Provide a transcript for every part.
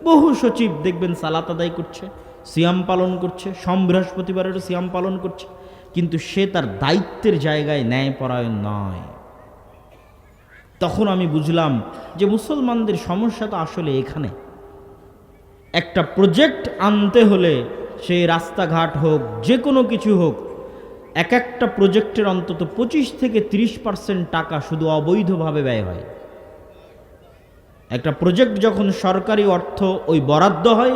বহু সচিব দেখবেন সালাত আদায় করছে, সিয়াম পালন করছে, সোম বৃহস্পতিবারেরও সিয়াম পালন করছে, কিন্তু সে তার দায়িত্বের জায়গায় ন্যায়পরায়ণ নয়। তখন আমি বুঝলাম যে মুসলমানদের সমস্যা তো আসলে এখানে। একটা প্রজেক্ট আনতে হলে সেই রাস্তাঘাট হোক, যে কোনো কিছু হোক, এক একটা প্রজেক্টের অন্তত 25 থেকে 30% টাকা শুধু অবৈধভাবে ব্যয় হয়। একটা প্রজেক্ট যখন সরকারি অর্থ ওই বরাদ্দ হয়,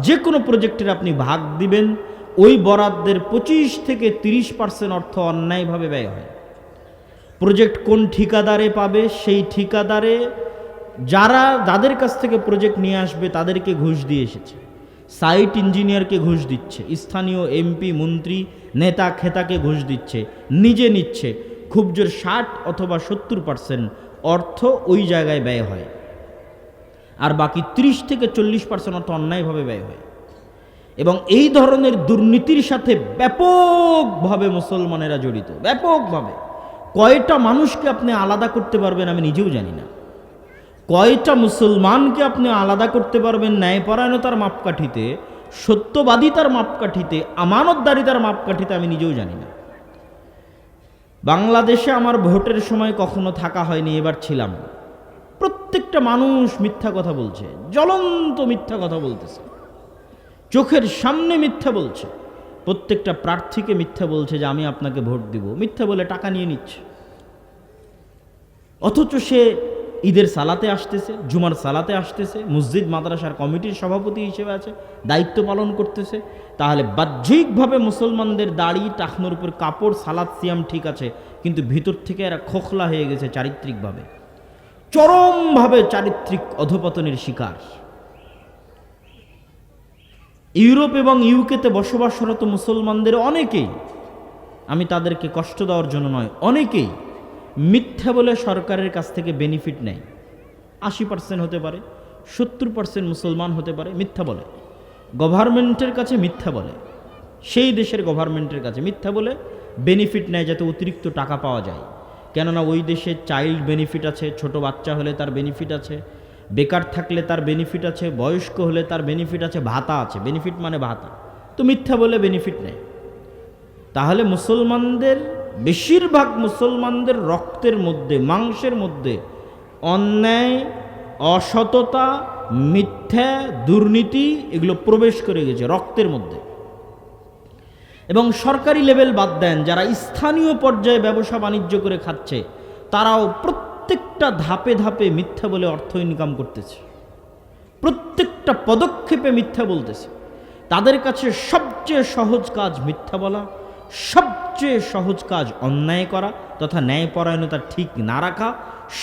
যে কোনো প্রজেক্টের আপনি ভাগ দিবেন, ওই বরাদ্দের 25 থেকে 30% অর্থ অন্যায়ভাবে ব্যয় হয়। প্রজেক্ট কোন ঠিকাদারে পাবে, সেই ঠিকাদারে যাদের কাছ থেকে প্রজেক্ট নিয়ে আসবে তাদেরকে ঘুষ দিয়ে এসেছে, সাইট ইঞ্জিনিয়ারকে ঘুষ দিচ্ছে, স্থানীয় এমপি মন্ত্রী নেতা খেতাকে ঘুষ দিচ্ছে, নিজে নিচ্ছে। খুব জোর 60 অথবা 70% অর্থ ওই জায়গায় ব্যয় হয়, আর বাকি 30 থেকে 40% অর্থ অন্যায়ভাবে ব্যয় হয়। এবং এই ধরনের দুর্নীতির সাথে ব্যাপকভাবে মুসলমানেরা জড়িত, ব্যাপকভাবে। কয়টা মানুষকে আপনি আলাদা করতে পারবেন আমি নিজেও জানি না। কয়টা মুসলমানকে আপনি আলাদা করতে পারবেন ন্যায়পরায়ণতার মাপকাঠিতে, সত্যবাদিতার মাপকাঠিতে, আমানতদারিতার মাপকাঠিতে আমি নিজেও জানি না। বাংলাদেশে আমার ভোটের সময় কখনো থাকা হয়নি, এবার ছিলাম। প্রত্যেকটা মানুষ মিথ্যা কথা বলছে, জ্বলন্ত মিথ্যা কথা বলতেছে, চোখের সামনে মিথ্যা বলছে। প্রত্যেকটা প্রার্থীকে মিথ্যা বলছে যে আমি আপনাকে ভোট দিব, মিথ্যা বলে টাকা নিয়ে নিচ্ছে। অথচ সে ঈদের সালাতে আসতেছে, জুমার সালাতে আসতেছে, মসজিদ মাদ্রাসার কমিটির সভাপতি হিসেবে আছে, দায়িত্ব পালন করতেছে। তাহলে বাহ্যিকভাবে মুসলমানদের দাড়ি, টাকনোর উপর কাপড়, সালাত সিয়াম ঠিক আছে, কিন্তু ভিতর থেকে এরা খোখলা হয়ে গেছে চারিত্রিকভাবে, চরমভাবে চারিত্রিক অধপতনের শিকার। ইউরোপ এবং ইউকেতে বসবাসরত মুসলমানদের অনেকেই, আমি তাদেরকে কষ্ট দেওয়ার জন্য নয়, অনেকেই মিথ্যা বলে সরকারের কাছ থেকে বেনিফিট নেয়। 80% হতে পারে, 70% মুসলমান হতে পারে মিথ্যা বলে, গভর্নমেন্টের কাছে মিথ্যা বলে, সেই দেশের গভর্নমেন্টের কাছে মিথ্যা বলে বেনিফিট নেয় যাতে অতিরিক্ত টাকা পাওয়া যায়। কেননা ওই দেশে চাইল্ড বেনিফিট আছে, ছোট বাচ্চা হলে তার বেনিফিট আছে, বেকার থাকলে তার বেনিফিট আছে, বয়স্ক হলে তার বেনিফিট আছে, ভাতা আছে। বেনিফিট মানে ভাতা। তো মিথ্যা বলে বেনিফিট নেয়। তাহলে মুসলমানদের, বেশিরভাগ মুসলমানদের রক্তের মধ্যে, মাংসের মধ্যে অন্যায়, অসততা, মিথ্যা, দুর্নীতি এগুলো প্রবেশ করে গেছে রক্তের মধ্যে। এবং সরকারি লেভেল বাদ দেন, যারা স্থানীয় পর্যায়ে ব্যবসা বাণিজ্য করে খাচ্ছে, তারাও প্রত্যেকটা ধাপে ধাপে মিথ্যা বলে অর্থ ইনকাম করতেছে, প্রত্যেকটা পদক্ষেপে মিথ্যা বলতেছে। তাদের কাছে সবচেয়ে সহজ কাজ মিথ্যা বলা, সবচেয়ে সহজ কাজ অন্যায় করা তথা ন্যায়পরায়ণতা ঠিক না রাখা,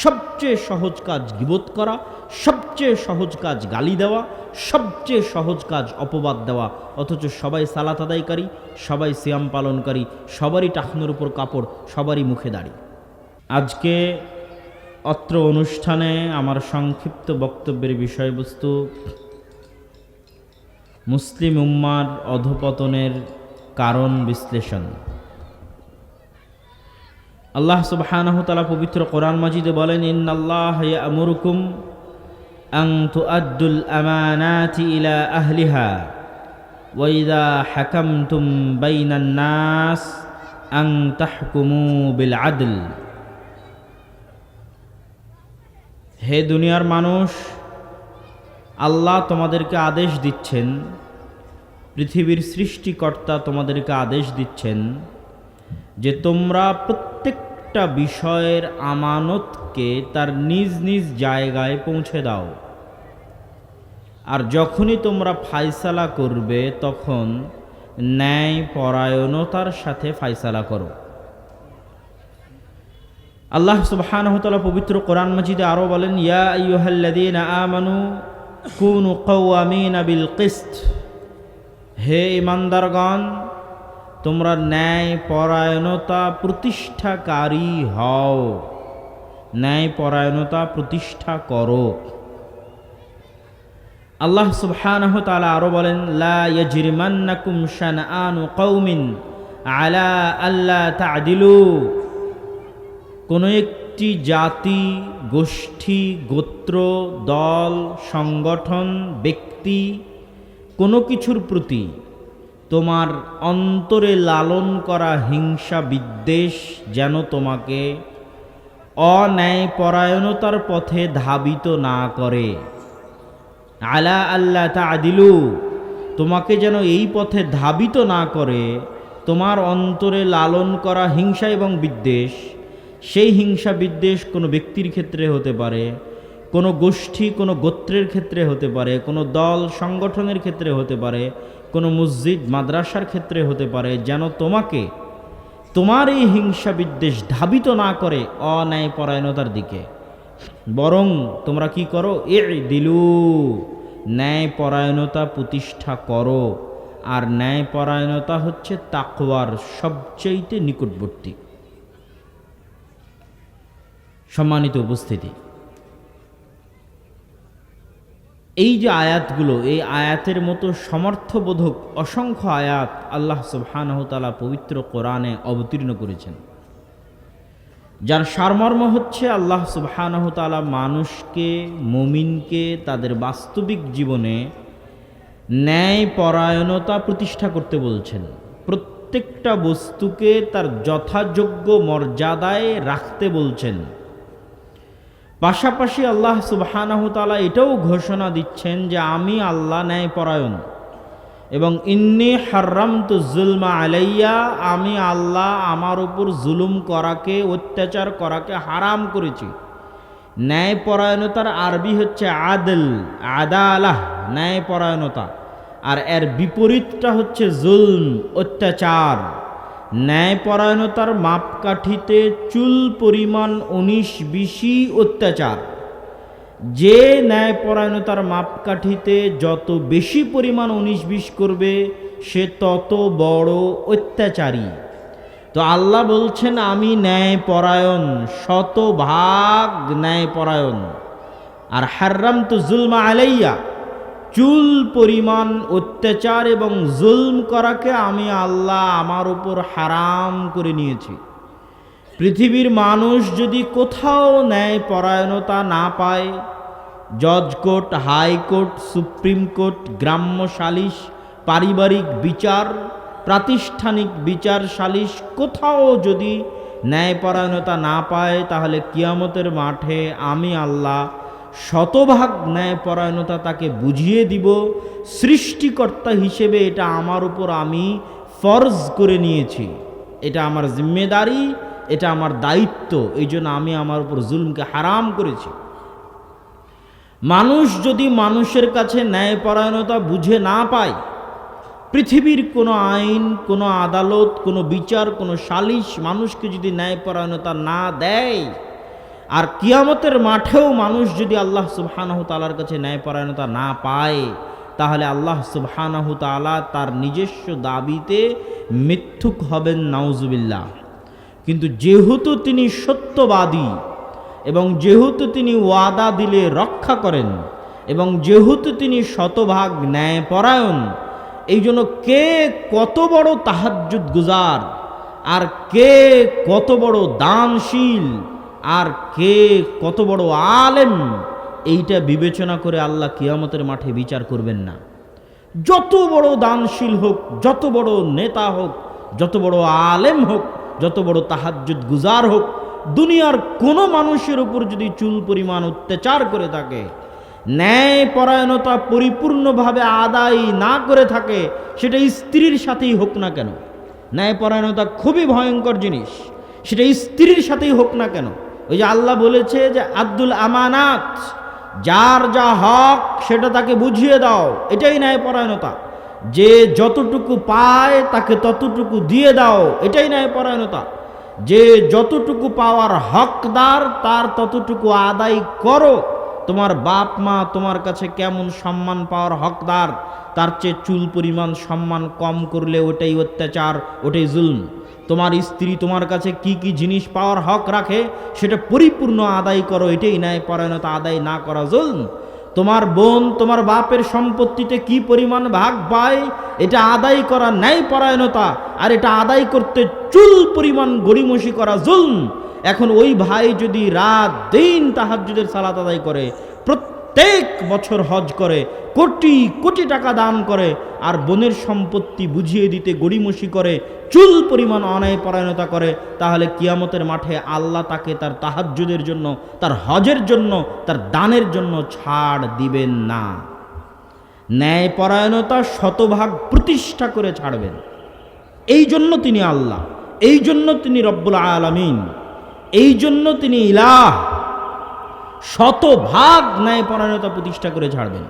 সবচেয়ে সহজ কাজ গীবত করা, সবচেয়ে সহজ কাজ গালি দেওয়া, সবচেয়ে সহজ কাজ অপবাদ দেওয়া। অথচ সবাই সালাত আদায়কারী, সবাই সিয়াম পালনকারী, সবারই টাকনোর উপর কাপড়, সবারই মুখে দাড়ি। আজকে অত্র অনুষ্ঠানে আমার সংক্ষিপ্ত বক্তব্যের বিষয়বস্তু মুসলিম উম্মার অধঃপতনের কারণ বিশ্লেষণ। আল্লাহ সুবহানাহু ওয়া তাআলা পবিত্র কোরআন মাজিদে বলেন, ইন্নাল্লাহা ইয়া'মুরুকুম আন তুআদ্দুল আমানাতি ইলা আহলিহা ওয়া ইযা হাকামতুম বাইনান নাস আন তাহকুমু বিল আদল। হে দুনিয়ার মানুষ, আল্লাহ তোমাদেরকে আদেশ দিচ্ছেন, পৃথিবীর সৃষ্টিকর্তা তোমাদেরকে আদেশ দিচ্ছেন যে তোমরা প্রত্যেকটা বিষয়ের আমানতকে তার নিজ নিজ জায়গায় পৌঁছে দাও। আর যখনই তোমরা ফায়সালা করবে তখন ন্যায় পরায়ণতার সাথে ফায়সালা করো। আল্লাহ সুবহানাহু ওয়া তাআলা পবিত্র কোরআন মাজিদে আরো বলেন, ইয়া আইয়ুহাল্লাযীনা আমানু কুনু কাওয়ামিনা বিল কিসত। হে ঈমানদারগণ, তোমরা ন্যায় পরায়ণতা প্রতিষ্ঠাকারী হও, ন্যায় পরায়ণতা প্রতিষ্ঠা করো। আল্লাহ সুবহানাহু ওয়া তাআলা আরো বলেন, লা ইয়াজরিমান্নাকুম শানআনু কওমিন আলা আল্লা তা'দিলু। কোনো একটি ব্যক্তি, জাতি, গোষ্ঠী, গোত্র, দল, সংগঠন, ব্যক্তি কোনো কিছুর প্রতি তোমার অন্তরে লালন করা হিংসা বিদ্বেষ যেন তোমাকে অন্যায়পরায়ণতার পথে ধাবিত না করে। আলা আল্লাহ তা'দিলু, তোমাকে যেন এই পথে ধাবিত না করে। তোমার অন্তরে লালন করা হিংসা এবং বিদ্বেষ, সেই হিংসা বিদ্বেষ কোনো ব্যক্তির ক্ষেত্রে হতে পারে, কোনো গোষ্ঠী কোনো গোত্রের ক্ষেত্রে হতে পারে, কোনো দল সংগঠনের ক্ষেত্রে হতে পারে, কোনো মসজিদ মাদ্রাসার ক্ষেত্রে হতে পারে, যেন তোমাকে তোমার এই হিংসা বিদ্বেষ ধাবিত না করে অন্যায়পরায়ণতার দিকে। বরং তোমরা কি করো, ই'দিলু, ন্যায়পরায়ণতা প্রতিষ্ঠা করো। আর ন্যায়পরায়ণতা হচ্ছে তাকওয়ার সবচেয়ে নিকটবর্তী। সম্মানিত উপস্থিতি, এই যে আয়াতগুলো, এই আয়াতের মতো সমর্থবোধক অসংখ্য আয়াত আল্লাহ সুবহানাহু ওয়া তাআলা পবিত্র কোরআনে অবতীর্ণ করেছেন, যার সারমর্ম হচ্ছে আল্লাহ সুবহানাহু ওয়া তাআলা মানুষকে, মুমিনকে তাদের বাস্তবিক জীবনে ন্যায়পরায়ণতা প্রতিষ্ঠা করতে বলছেন। প্রত্যেকটা বস্তুকে তার যথাযোগ্য মর্যাদায় রাখতে বলছেন। পাশাপাশি আল্লাহ সুবহানাহু ওয়া তাআলা এটাও ঘোষণা দিচ্ছেন যে আমি আল্লাহ ন্যায়পরায়ণ, এবং ইন্নী হাররামতু যুলমা আলাইয়া, আমি আল্লাহ আমার উপর জুলুম করাকে, অত্যাচার করাকে হারাম করেছি। ন্যায়পরায়ণতার আরবি হচ্ছে আদল, আদালাহ, ন্যায়পরায়ণতা। আর এর বিপরীতটা হচ্ছে জুলম, অত্যাচার। ন্যায়পরায়ণতার মাপকাঠিতে চুল পরিমাণ 19-20 অত্যাচার। যে ন্যায়পরায়ণতার মাপকাঠিতে যত বেশি পরিমাণ 19-20 করবে সে তত বড় অত্যাচারী। তো আল্লাহ বলছেন আমি ন্যায়পরায়ণ, শতভাগ ন্যায়পরায়ণ। আর হাররামতু যুলমা আলাইয়া, চুল পরিমাণ অত্যাচার এবং জুলম করাকে আমি আল্লাহ আমার উপর হারাম করে নিয়েছি। পৃথিবীর মানুষ যদি কোথাও ন্যায়পরায়ণতা না পায়, জজ কোর্ট, হাইকোর্ট, সুপ্রিম কোর্ট, গ্রাম্য সালিশ, পারিবারিক বিচার, প্রাতিষ্ঠানিক বিচার সালিশ, কোথাও যদি ন্যায়পরায়ণতা না পায়, তাহলে কিয়ামতের মাঠে আমি আল্লাহ শতভাগ ন্যায়পরায়ণতা তাকে বুঝিয়ে দিব। সৃষ্টিকর্তা হিসেবে এটা আমার উপর আমি ফরজ করে নিয়েছি, এটা আমার জিম্মেদারি, এটা আমার দায়িত্ব। এই জন্য আমি আমার উপর জুলমকে হারাম করেছি। মানুষ যদি মানুষের কাছে ন্যায়পরায়ণতা বুঝে না পায়, পৃথিবীর কোনো আইন, কোনো আদালত, কোনো বিচার, কোনো সালিশ মানুষকে যদি ন্যায়পরায়ণতা না দেয়, আর কিয়ামতের মাঠেও মানুষ যদি আল্লাহ সুবহানাহু তাআলার কাছে ন্যায়পরায়ণতা না পায়, তাহলে আল্লাহ সুবহানাহু তাআলা তার নিজস্ব দাবিতে মিথ্যুক হবেন, নাউজুবিল্লাহ। কিন্তু যেহেতু তিনি সত্যবাদী, এবং যেহেতু তিনি ওয়াদা দিলে রক্ষা করেন, এবং যেহেতু তিনি শতভাগ ন্যায়পরায়ণ, এই জন্য কে কত বড় তাহাজ্জুদ গুজার, আর কে কত বড় দানশীল, আর কে কত বড় আলেম, এইটা বিবেচনা করে আল্লাহ কিয়ামতের মাঠে বিচার করবেন না। যত বড় দানশীল হোক, যত বড় নেতা হোক, যত বড় আলেম হোক, যত বড় তাহাজ্জুদ গুজার হোক, দুনিয়ার কোনো মানুষের উপর যদি চুল পরিমাণ অত্যাচার করে থাকে, ন্যায়পরায়ণতা পরিপূর্ণভাবে আদায় না করে থাকে, সেটা স্ত্রীর সাথেই হোক না কেন। ন্যায়পরায়ণতা খুবই ভয়ঙ্কর জিনিস, সেটা স্ত্রীর সাথেই হোক না কেন। ওই যে আল্লাহ বলেছে যে আব্দুল আমানাত, যার যা হক সেটা তাকে বুঝিয়ে দাও, এটাই ন্যায়পরায়ণতা। যে যতটুকু পায় তাকে ততটুকু দিয়ে দাও, এটাই ন্যায়পরায়ণতা। যে যতটুকু পাওয়ার হকদার তার ততটুকু আদায় করো। তোমার বাপ মা তোমার কাছে কেমন সম্মান পাওয়ার হকদার, তার চেয়ে চুল পরিমাণ সম্মান কম করলে ওটাই অত্যাচার, ওটাই জুলম। তোমার স্ত্রী তোমার কাছে কি কি জিনিস পাওয়ার হক রাখে সেটা পরিপূর্ণ আদায় করো, এটাই ন্যায়পরায়ণতা। আদায় না করা জুলম। তোমার বোন তোমার বাপের সম্পত্তিতে কি পরিমাণ ভাগ পায়, এটা আদায় করা ন্যায়পরায়ণতা। আর এটা আদায় করতে চুল পরিমাণ গড়িমসি করা জুলম। এখন ওই ভাই যদি রাত দিন তাহাজ্জুদের সালাত আদায় করে, প্রত্যেক বছর হজ করে, কোটি কোটি টাকা দান করে, আর বোনের সম্পত্তি বুঝিয়ে দিতে গড়িমসি করে, চুল পরিমাণ অন্যায় পরায়ণতা করে, তাহলে কিয়ামতের মাঠে আল্লাহ তাকে তার তাহাজ্জুদের জন্য, তার হজের জন্য, তার দানের জন্য ছাড় দিবেন না। ন্যায় পরায়ণতা শতভাগ প্রতিষ্ঠা করে ছাড়বেন। এই জন্য তিনি আল্লাহ, এই জন্য তিনি রব্বুল আলামিন, এই জন্য তিনি ইলাহ। শতভাগ ন্যায় পরায়ণতা প্রতিষ্ঠা করে ছাড়বেন।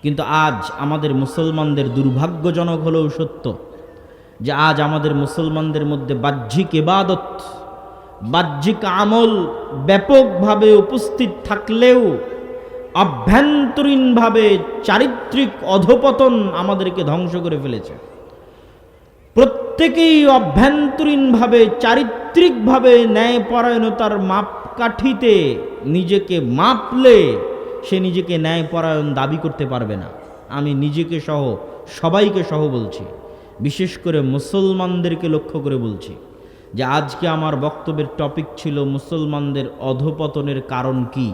কিন্তু আজ আমাদের মুসলমানদের দুর্ভাগ্যজনক হলেও সত্য যে আজ আমাদের মুসলমানদের মধ্যে বাহ্যিক ইবাদত, বাহ্যিক আমল ব্যাপকভাবে উপস্থিত থাকলেও আভ্যন্তরীণভাবে চারিত্রিক অধপতন আমাদেরকে ধ্বংস করে ফেলেছে। প্রত্যেকেই অভ্যন্তরীণভাবে চারিত্রিকভাবে ন্যায়পরায়ণতার মাপকাঠিতে নিজেকে মাপলে সে নিজেকে ন্যায়পরায়ণ দাবি করতে পারবে না। আমি নিজেকে সহ সবাইকে সহ বলছি, বিশেষ করে মুসলমানদেরকে লক্ষ্য করে বলছি যে আজকে আমার বক্তব্যের টপিক ছিল মুসলমানদের অধপতনের কারণ কি।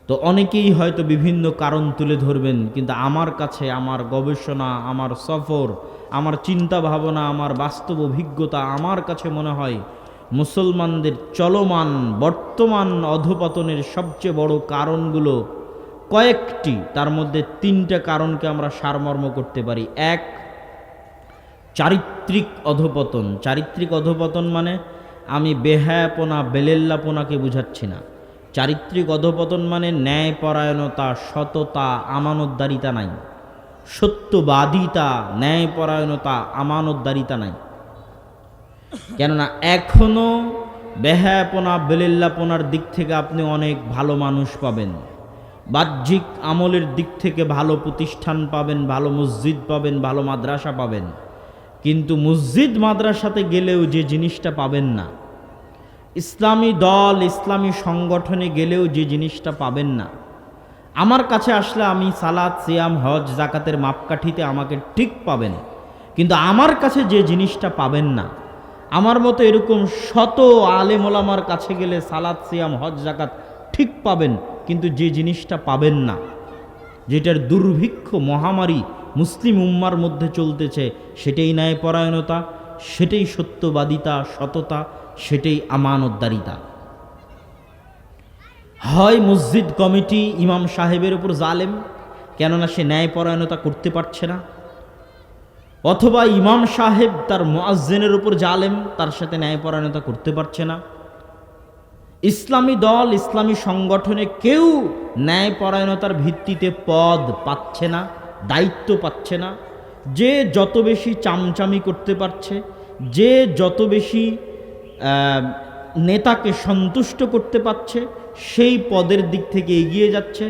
তো অনেকেই হয়তো বিভিন্ন কারণ তুলে ধরবেন, কিন্তু আমার কাছে আমার গবেষণা, আমার সফর, আমার চিন্তা ভাবনা, আমার বাস্তব অভিজ্ঞতা, আমার কাছে মনে হয় মুসলমানদের চলমান বর্তমান অধপতনের সবচেয়ে বড় কারণগুলো কয়েকটি, তার মধ্যে 3টা কারণকে আমরা সারমর্ম করতে পারি। 1, চারিত্রিক অধপতন। চারিত্রিক অধপতন মানে আমি বেহায়াপনা, বেলেল্লাপনাকে বুঝাচ্ছি না। চারিত্রিক অধপতন মানে ন্যায়পরায়ণতা, সততা, আমানতদারিতা নাই, সত্যবাদিতা, ন্যায়পরায়ণতা, আমানতদারিতা নাই। কেননা এখনো বেহায়াপনা, বেলেল্লাপনার দিক থেকে আপনি অনেক ভালো মানুষ পাবেন, বাহ্যিক আমলের দিক থেকে ভালো প্রতিষ্ঠান পাবেন, ভালো মসজিদ পাবেন, ভালো মাদ্রাসা পাবেন, কিন্তু মসজিদ মাদ্রাসাতে গেলেও যে জিনিসটা পাবেন না, ইসলামী দল, ইসলামী সংগঠনে গেলেও যে জিনিসটা পাবেন না, আমার কাছে আসলে আমি সালাত, সিয়াম, হজ, জাকাতের মাপকাঠিতে আমাকে ঠিক পাবেন, কিন্তু আমার কাছে যে জিনিসটা পাবেন না, আমার মতো এরকম শত আলেম ওলামার কাছে গেলে সালাত, সিয়াম, হজ, জাকাত ঠিক পাবেন, কিন্তু যে জিনিসটা পাবেন না, যেটার দুর্ভিক্ষ মহামারী মুসলিম উম্মার মধ্যে চলতেছে, সেটাই ন্যায়পরায়ণতা, সেটাই সত্যবাদিতা, সততা, সেটাই আমানতদারিতা। হয় মসজিদ কমিটি ইমাম সাহেবের উপর জালেম, কেননা সে ন্যায়পরায়ণতা করতে পারছে না, অথবা ইমাম সাহেব তার মুয়াজ্জিনের উপর জালেম, তার সাথে ন্যায়পরায়ণতা করতে পারছে না। ইসলামী দল, ইসলামী সংগঠনে কেউ ন্যায়পরায়ণতার ভিত্তিতে পদ পাচ্ছে না, দায়িত্ব পাচ্ছে না। যে যত বেশি চামচামি করতে পারছে, যে যত বেশি নেতাকে সন্তুষ্ট করতে পারছে, সেই পদের দিক থেকে এগিয়ে যাচ্ছে।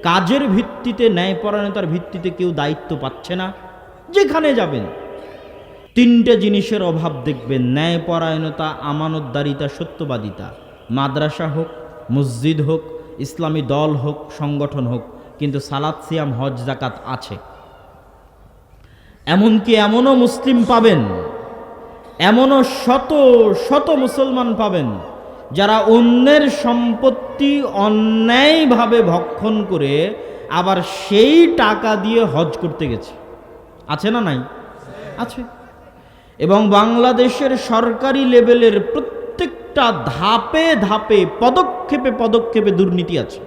কাজের ভিত্তিতে, ন্যায়পরায়ণতার ভিত্তিতে কেউ দায়িত্ব পাচ্ছে না। যেখানে যাবেন 3টে জিনিসের অভাব দেখবেন: ন্যায়পরায়ণতা, আমানতদারিতা, সত্যবাদিতা। মাদ্রাসা হোক, মসজিদ হোক, ইসলামী দল হোক, সংগঠন হোক, কিন্তু সালাত, সিয়াম, হজ, জাকাত আছে। এমনকি এমনও মুসলিম পাবেন, এমনও শত শত মুসলমান পাবেন যারা অন্যের সম্পত্তি অন্যায়ভাবে ভক্ষণ করে আবার সেই টাকা দিয়ে হজ করতে গেছে। আছে না নাই? আছে। এবং বাংলাদেশের সরকারি লেভেলের প্রত্যেকটা ধাপে ধাপে, পদক্ষেপে পদক্ষেপে দুর্নীতি আছে।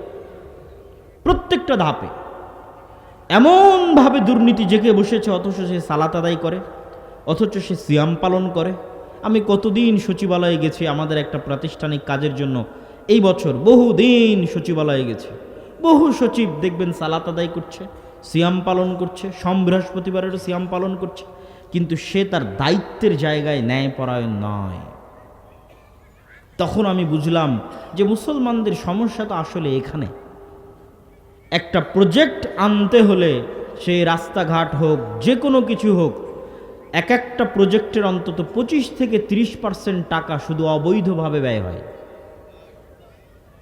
প্রত্যেকটা ধাপে এমনভাবে দুর্নীতি জেগে বসেছে, অথচ সে সালাত আদায় করে, অথচ সে সিয়াম পালন করে। আমি কতদিন সচিবালয়ে গেছি আমাদের একটা প্রাতিষ্ঠানিক কাজের জন্য, এই বছর বহুদিন সচিবালয়ে গেছি। বহু সচিব দেখবেন সালাত আদায় করছে, সিয়াম পালন করছে, বৃহস্পতিবারেরও সিয়াম পালন করছে, কিন্তু সে তার দায়িত্বের জায়গায় ন্যায়পরায়ণ নয়। তখন আমি বুঝলাম যে মুসলমানদের সমস্যা তো আসলে এখানে। একটা প্রজেক্ট আনতে হলে, সেই রাস্তাঘাট হোক, যে কোনো কিছু হোক, এক একটা প্রজেক্টের অন্তত 25 থেকে 30% টাকা শুধু অবৈধভাবে ব্যয় হয়।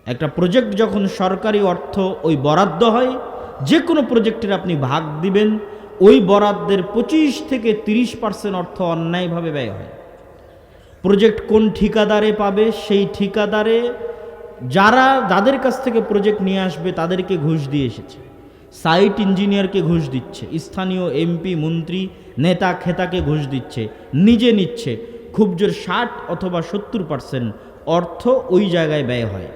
একটা প্রজেক্ট যখন সরকারি অর্থ ওই বরাদ্দ হয়, যে কোনো প্রজেক্টের আপনি ভাগ দিবেন, ওই বরাদ্দের 25 থেকে 30% অর্থ অন্যায়ভাবে ব্যয় হয়। প্রজেক্ট কোন ঠিকাদারে পাবে, সেই ঠিকাদারে যাদের কাছ থেকে প্রজেক্ট নিয়ে আসবে তাদেরকে ঘুষ দিয়ে এসেছে। সাইট ইঞ্জিনিয়ারকে ঘুষ দিচ্ছে, স্থানীয় এমপি মন্ত্রী নেতা খেতাকে ঘুষ দিচ্ছে, নিজে নিচ্ছে। খুব জোর 60 অথবা 70% অর্থ ওই জায়গায় ব্যয় হয়,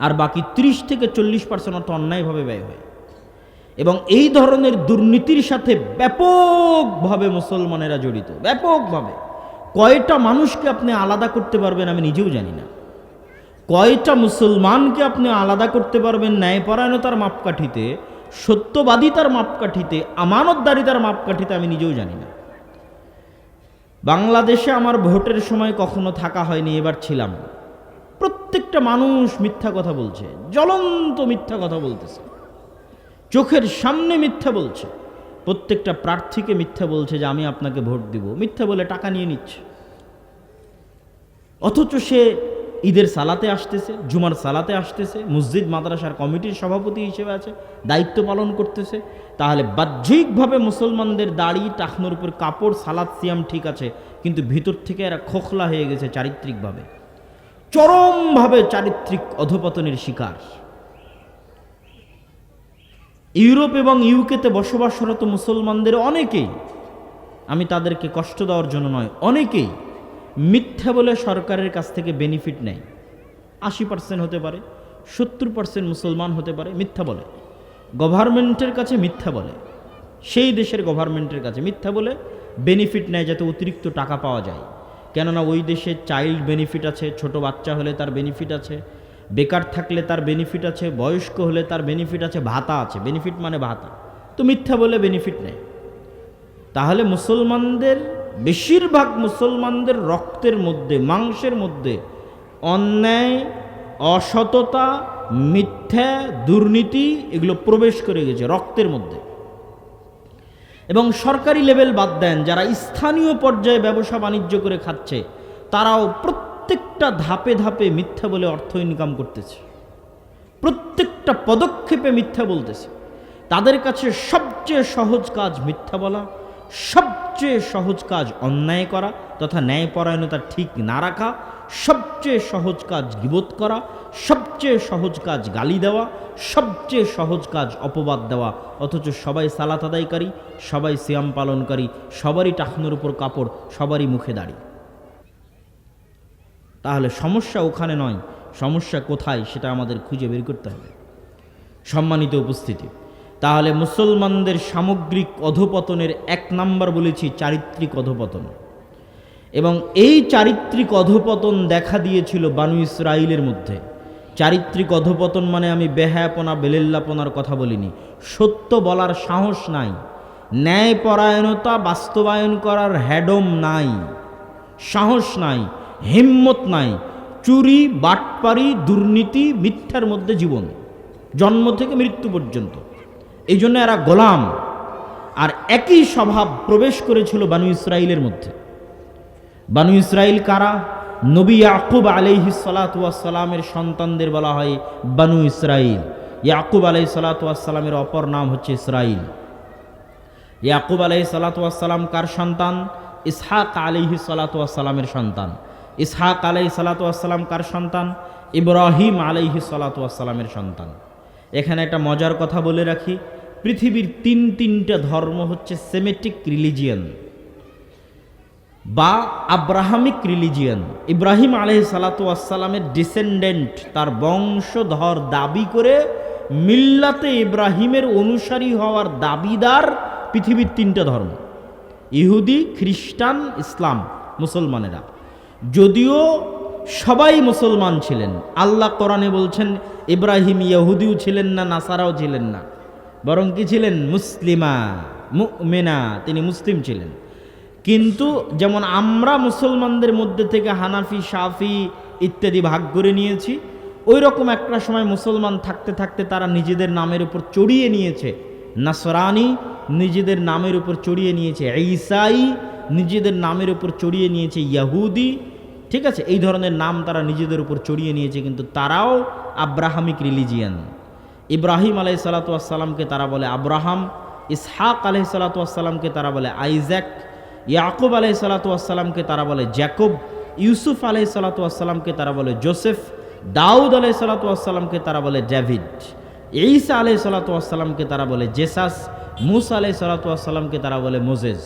আর বাকি 30 থেকে 40% অর্থ অন্যায়ভাবে ব্যয় হয়। এবং এই ধরনের দুর্নীতির সাথে ব্যাপকভাবে মুসলমানেরা জড়িত, ব্যাপকভাবে। কয়টা মানুষকে আপনি আলাদা করতে পারবেন আমি নিজেও জানি না। কয়টা মুসলমানকে আপনি আলাদা করতে পারবেন ন্যায়পরায়ণতার মাপকাঠিতে, সত্যবাদিতার মাপকাঠিতে, আমানতদারিতার মাপকাঠিতে আমি নিজেও জানি না। বাংলাদেশে আমার ভোটের সময় কখনো থাকা হয়নি, এবার ছিলাম। প্রত্যেকটা মানুষ মিথ্যা কথা বলছে, জ্বলন্ত মিথ্যা কথা বলতেছে, চোখের সামনে মিথ্যা বলছে। প্রত্যেকটা প্রার্থীকে মিথ্যা বলছে যে আমি আপনাকে ভোট দিব, মিথ্যা বলে টাকা নিয়ে নিচ্ছে। অথচ সে ঈদের সালাতে আসতেছে, জুমার সালাতে আসতেছে, মসজিদ মাদ্রাসার কমিটির সভাপতি হিসেবে আছে, দায়িত্ব পালন করতেছে। তাহলে বাহ্যিকভাবে মুসলমানদের দাড়ি, টাকনোর উপর কাপড়, সালাত সিয়াম ঠিক আছে, কিন্তু ভিতর থেকে এরা খোখলা হয়ে গেছে চারিত্রিকভাবে, চরমভাবে চারিত্রিক অধপতনের শিকার। ইউরোপ এবং ইউকেতে বসবাসরত মুসলমানদের অনেকেই, আমি তাদেরকে কষ্ট দেওয়ার জন্য নয়, অনেকেই মিথ্যা বলে সরকারের কাছ থেকে বেনিফিট নেয়। 80% হতে পারে, 70% মুসলমান হতে পারে, মিথ্যা বলে। গভর্নমেন্টের কাছে মিথ্যা বলে, সেই দেশের গভর্নমেন্টের কাছে মিথ্যা বলে বেনিফিট নেয় যাতে অতিরিক্ত টাকা পাওয়া যায়। কেননা ওই দেশে চাইল্ড বেনিফিট আছে, ছোট বাচ্চা হলে তার বেনিফিট আছে, বেকার থাকলে তার বেনিফিট আছে, বয়স্ক হলে তার বেনিফিট আছে, ভাতা আছে। বেনিফিট মানে ভাতা। তো মিথ্যা বলে বেনিফিট নেয়। তাহলে মুসলমানদের, বেশিরভাগ মুসলমানদের রক্তের মধ্যে, মাংসের মধ্যে অন্যায়, অসততা, মিথ্যা, দুর্নীতি এগুলো প্রবেশ করে গেছে রক্তের মধ্যে। এবং সরকারি লেভেল বাদ দেন, যারা স্থানীয় পর্যায়ে ব্যবসা বাণিজ্য করে খাচ্ছে, তারাও প্রত্যেকটা ধাপে ধাপে মিথ্যা বলে অর্থ ইনকাম করতেছে, প্রত্যেকটা পদক্ষেপে মিথ্যা বলতেছে। তাদের কাছে সবচেয়ে সহজ কাজ মিথ্যা বলা, সবচেয়ে সহজ কাজ অন্যায় করা তথা ন্যায়পরায়ণতা ঠিক না রাখা, সবচেয়ে সহজ কাজ গীবত করা, সবচেয়ে সহজ কাজ গালি দেওয়া, সবচেয়ে সহজ কাজ অপবাদ দেওয়া। অথচ সবাই সালাত আদায়কারী, সবাই সিয়াম পালনকারী, সবারই টাকনোর উপর কাপড়, সবারই মুখে দাড়ি। তাহলে সমস্যা ওখানে নয়, সমস্যা কোথায় সেটা আমাদের খুঁজে বের করতে হবে। সম্মানিত উপস্থিতি, তাহলে মুসলমানদের সামগ্রিক অধপতনের 1 নাম্বার বলেছি চারিত্রিক অধপতন। এবং এই চারিত্রিক অধপতন দেখা দিয়েছিল বানু ইসরাইলের মধ্যে। চারিত্রিক অধপতন মানে আমি বেহায়াপনা, বেলেল্লাপনার কথা বলিনি। সত্য বলার সাহস নাই, ন্যায়পরায়ণতা বাস্তবায়ন করার হ্যাডম নাই, সাহস নাই, হিম্মত নাই। চুরি, বাটপারি, দুর্নীতি, মিথ্যার মধ্যে জীবন, জন্ম থেকে মৃত্যু পর্যন্ত। এই জন্য এরা গোলাম। আর একই স্বভাব প্রবেশ করেছিল বানু ইসরাইলের মধ্যে। বানু ইসরাইল কারা? নবী ইয়াকুব আলাইহিস সালাতু ওয়াস সালামের সন্তানদের বলা হয় বানু ইসরাইল। ইয়াকুব আলাইহিস সালাতু ওয়াস সালামের অপর নাম হচ্ছে ইসরাইল। ইয়াকুব আলাইহিস সালাতু ওয়াস সালাম কার সন্তান? ইসহাক আলাইহিস সালাতু ওয়াস সালামের সন্তান। ইসহাক আলাইহিস সালাতু ওয়াস সালাম কার সন্তান? ইব্রাহিম আলাইহিস সালাতু ওয়াস সালামের সন্তান। এখানে একটা মজার কথা বলে রাখি, পৃথিবীর তিনটা ধর্ম হচ্ছে সেমেটিক রিলিজিয়ান বা আব্রাহামিক রিলিজিয়ান। ইব্রাহিম আলাইহিস সালাতু ওয়াস সালামের ডিসেন্ডেন্ট, তার বংশধর দাবি করে মিল্লাতে ইব্রাহিমের অনুসারী হওয়ার দাবিদার পৃথিবীর 3টা ধর্ম: ইহুদি, খ্রিস্টান, ইসলাম, মুসলমানেরা। যদিও সবাই মুসলমান ছিলেন, আল্লাহ কোরআনে বলছেন ইব্রাহিম ইহুদিও ছিলেন না, নাসারাও ছিলেন না, বরং কি ছিলেন? মুসলিমা, মুমিনা, তিনি মুসলিম ছিলেন। কিন্তু যেমন আমরা মুসলমানদের মধ্যে থেকে হানাফি, শাফি ইত্যাদি ভাগ করে নিয়েছি, ওই রকম একটা সময় মুসলমান থাকতে থাকতে তারা নিজেদের নামের উপর চড়িয়ে নিয়েছে নাসরানি, নিজেদের নামের উপর চড়িয়ে নিয়েছে ঈসাই, নিজেদের নামের উপর চড়িয়ে নিয়েছে ইয়াহুদি। ঠিক আছে, এই ধরনের নাম তারা নিজেদের উপর চড়িয়ে নিয়েছে, কিন্তু তারাও আব্রাহামিক রিলিজিয়ান। ইব্রাহিম আলাইহিস সালাতু ওয়াস সালামকে তারা বলে আব্রাহাম, ইসহাক আলাইহিস সালাতু ওয়াস সালামকে তারা বলে আইজাক, ইয়াকুব আলাইহিসসালাতু ওয়াসসালামকে তারা বলে জ্যাকব, ইউসুফ আলাইহিসসালাতু ওয়াসসালামকে তারা বলে জোসেফ, দাউদ আলাইহিসসালাতু ওয়াসসালামকে তারা বলে ডেভিড, ঈসা আলাইহিসসালাতু ওয়াসসালামকে তারা বলে জেসাস, মূসা আলাইহিসসালাতু ওয়াসসালামকে তারা বলে মোজেস।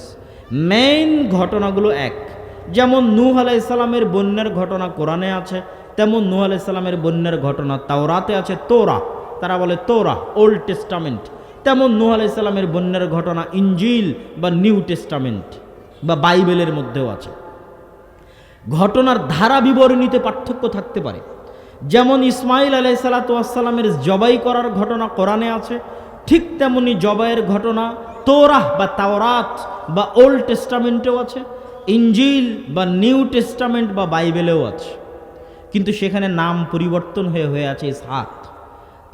মেইন ঘটনাগুলো এক। যেমন নূহ আলাইহিসসালামের বন্যার ঘটনা কোরআনে আছে, তেমন নূহ আলাইহিসসালামের বন্যার ঘটনা তাওরাতে আছে, তোরা তারা বলে তোরা, ওল্ড টেস্টামেন্ট। তেমন নূহ আলাইহিসসালামের বন্যার ঘটনা ইনজিল বা নিউ টেস্টামেন্ট বা বাইবেলের মধ্যেও আছে। ঘটনার ধারা বিবরণীতে পার্থক্য থাকতে পারে। যেমন ইসমাইল আলাইহিসসালাতু ওয়াসসালামের জবাই করার ঘটনা কোরআনে আছে, ঠিক তেমনি জবাইয়ের ঘটনা তোরাহ বা তাওরাত বা ওল্ড টেস্টামেন্টেও আছে, ইনজিল বা নিউ টেস্টামেন্ট বা বাইবেলেও আছে। কিন্তু সেখানে নাম পরিবর্তন হয়ে আছে ইসহাক।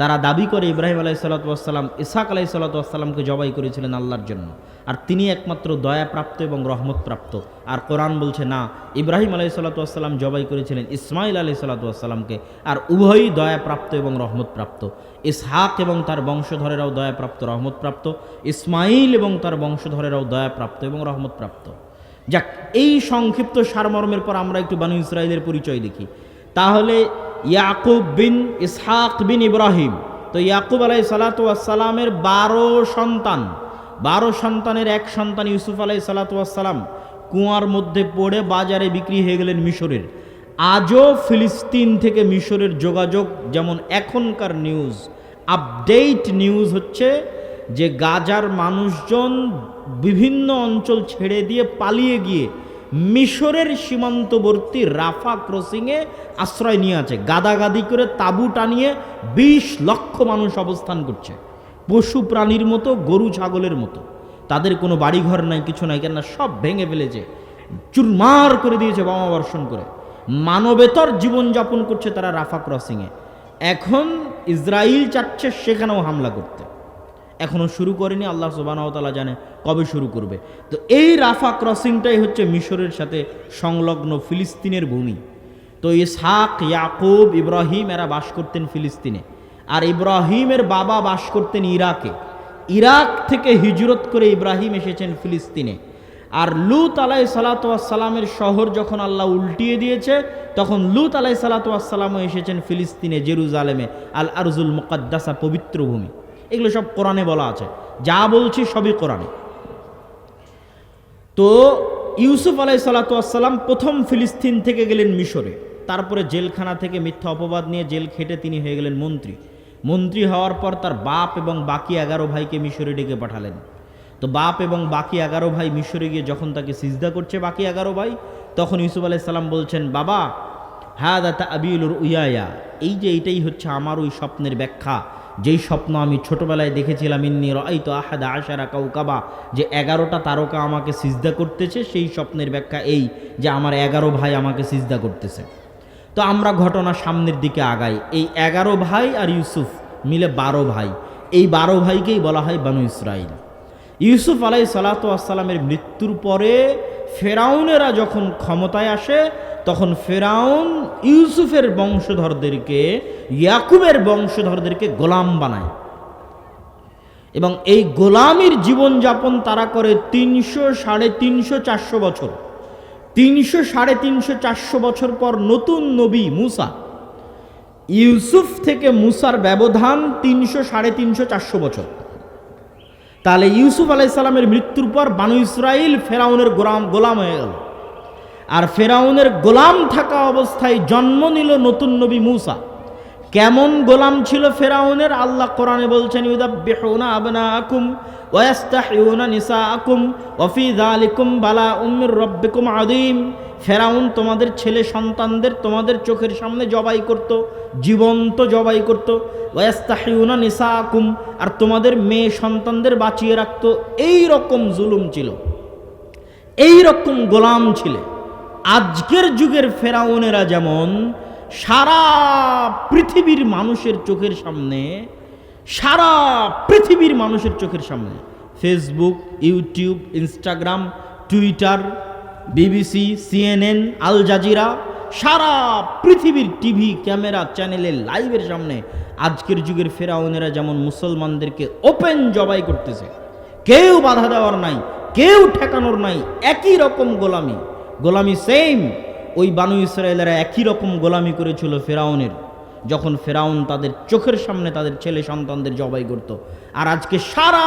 তারা দাবি করে ইব্রাহিম আলাইহিসসালাতু ওয়াসসালাম ইসহাক আলাইহিসসালাতু ওয়াসসালামকে জবাই করেছিলেন আল্লাহর জন্য, আর তিনি একমাত্র দয়াপ্রাপ্ত এবং রহমতপ্রাপ্ত। আর কোরআন বলছে না, ইব্রাহিম আলাইহিসসালাতু ওয়াসসালাম জবাই করেছিলেন ইসমাইল আলাইহিসসালাতু ওয়াসসালামকে, আর উভয়ই দয়াপ্রাপ্ত এবং রহমতপ্রাপ্ত। ইসহাক এবং তার বংশধরেরাও দয়াপ্রাপ্ত রহমতপ্রাপ্ত, ইসমাইল এবং তার বংশধরেরাও দয়াপ্রাপ্ত এবং রহমতপ্রাপ্ত। যাক, এই সংক্ষিপ্ত সারমর্মের পর আমরা একটু বানু ইসরাইলের পরিচয় দেখি। তাহলে ইয়াকুব বিন ইসহাক বিন ইব্রাহিম, তো ইয়াকুব আলাইহিসসালাতু ওয়াসসালামের 12 সন্তান, 12 সন্তানের এক সন্তান ইউসুফ আলাইহিসসালাতু ওয়াসসালাম কুয়ার মধ্যে পড়ে বাজারে বিক্রি হয়ে গেলেন মিশরের। আজও ফিলিস্তিন থেকে মিশরের যোগাযোগ, যেমন এখনকার নিউজ, আপডেট নিউজ হচ্ছে যে গাজার মানুষজন বিভিন্ন অঞ্চল ছেড়ে দিয়ে পালিয়ে গিয়ে মিশরের সীমান্তবর্তী রাফা ক্রসিংয়ে আশ্রয় নিয়ে আছে। গাদাগাদি করে তাঁবু টানিয়ে 20 লক্ষ মানুষ অবস্থান করছে, পশু প্রাণীর মতো, গরু ছাগলের মতো। তাদের কোনো বাড়িঘর নাই, কিছু নাই, কেননা সব ভেঙে ফেলেছে, চুরমার করে দিয়েছে বোমা বর্ষণ করে। মানবেতর জীবনযাপন করছে তারা রাফা ক্রসিংয়ে। এখন ইসরায়েল চাচ্ছে সেখানেও হামলা করতে, এখনও শুরু করেনি, আল্লাহ সুবহানাহু ওয়া তাআলা জানে কবে শুরু করবে। তো এই রাফা ক্রসিংটাই হচ্ছে মিশরের সাথে সংলগ্ন ফিলিস্তিনের ভূমি। তো ইসহাক, ইয়াকুব, ইব্রাহিম এরা বাস করতেন ফিলিস্তিনে, আর ইব্রাহিমের বাবা বাস করতেন ইরাকে। ইরাক থেকে হিজরত করে ইব্রাহিম এসেছেন ফিলিস্তিনে। আর লূত আলাইহিসসালাতু ওয়াসসালামের শহর যখন আল্লাহ উল্টিয়ে দিয়েছে, তখন লূত আলাইহিসসালাতু ওয়াসসালামও এসেছেন ফিলিস্তিনে, জেরুজালেমে, আল আরজুল মুকাদ্দাসা, পবিত্র ভূমি। এগুলো সব কোরআনে বলা আছে, যা বলছি সবই কোরআনে। তো ইউসুফ আলাইহিসসালাতু ওয়াসসালাম প্রথম ফিলিস্তিন থেকে গেলেন মিশরে, তারপরে জেলখানা থেকে মিথ্যা অপবাদ নিয়ে জেল খেটে তিনি হয়ে গেলেন মন্ত্রী। মন্ত্রী হওয়ার পর তার বাপ এবং বাকি 11 ভাইকে মিশরে ডেকে পাঠালেন। তো বাপ এবং বাকি 11 ভাই মিশরে গিয়ে যখন তাকে সিজদা করছে বাকি 11 ভাই, তখন ইউসুফ আলাইহিস সালাম বলছেন, বাবা হাদা তাবিলুর উয়ায়া, এই যে এটাই হচ্ছে আমার ওই স্বপ্নের ব্যাখ্যা, যেই স্বপ্ন আমি ছোটবেলায় দেখেছিলাম, ইন্নী রাআইতু আহাদা আশারা কাওকাবা, যে 11টা তারকা আমাকে সিজদা করতেছে, সেই স্বপ্নের ব্যাখ্যা এই যে আমার 11 ভাই আমাকে সিজদা করতেছে। তো আমরা ঘটনা সামনের দিকে আগাই। এই 11 ভাই আর ইউসুফ মিলে 12 ভাই, এই 12 ভাইকেই বলা হয় বানু ইসরাইল। ইউসুফ আলাইহিসসালাতু ওয়াসসালামের মৃত্যুর পরে ফেরাউনেরা যখন ক্ষমতায় আসে, তখন ফেরাউন ইউসুফের বংশধরদেরকে, ইয়াকুবের বংশধরদেরকে গোলাম বানায়, এবং এই গোলামির জীবনযাপন তারা করে 300, 350, 400 বছর। 300, 350, 400 বছর পর নতুন নবী মুসা, ইউসুফ থেকে মুসার ব্যবধান 300, 350, 400 বছর। তাহলে ইউসুফ আলাইহিস সালামের মৃত্যুর পর বানু ইসরাইল ফেরাউনের গোলাম হয়ে গেল, আর ফেরাউনের গোলাম থাকা অবস্থায় জন্ম নিল নতুন নবী মুসা। কেমন গোলাম ছিল ফেরাউনের? আল্লাহ কোরআনে বলছেন, ইউযাব্বিহুনা আবনাআকুম ওয়া ইস্তাহইউনা নিসাআকুম ওয়া ফি যালিকুম বালাউম মির রাব্বিকুম আযীম। ফেরাউন তোমাদের ছেলে সন্তানদের তোমাদের চোখের সামনে জবাই করত, জীবন্ত জবাই করত। ওয়া ইস্তাহইউনা নিসাআকুম, আর তোমাদের মেয়ে সন্তানদের বাঁচিয়ে রাখত। এই রকম জুলুম ছিল, এই রকম গোলাম ছিল। আজকের যুগের ফেরাউনেরা যেমন সারা পৃথিবীর মানুষের চোখের সামনে, সারা পৃথিবীর মানুষের চোখের সামনে Facebook, YouTube, Instagram, Twitter, BBC, CNN, Al Jazeera, সারা পৃথিবীর টিভি, ক্যামেরা, চ্যানেলের লাইভের সামনে আজকের যুগের ফেরাউনেরা যেমন মুসলমানদেরকে ওপেন জবাই করতেছে, কেউ বাধা দেওয়ার নাই, কেউ ঠেকানোর নাই, একই রকম গোলামি, গোলামি সেম। ওই বানু ইসরায়েলেরা একই রকম গোলামি করেছিল ফেরাউনের, যখন ফেরাউন তাদের চোখের সামনে তাদের ছেলে সন্তানদের জবাই করত। আর আজকে সারা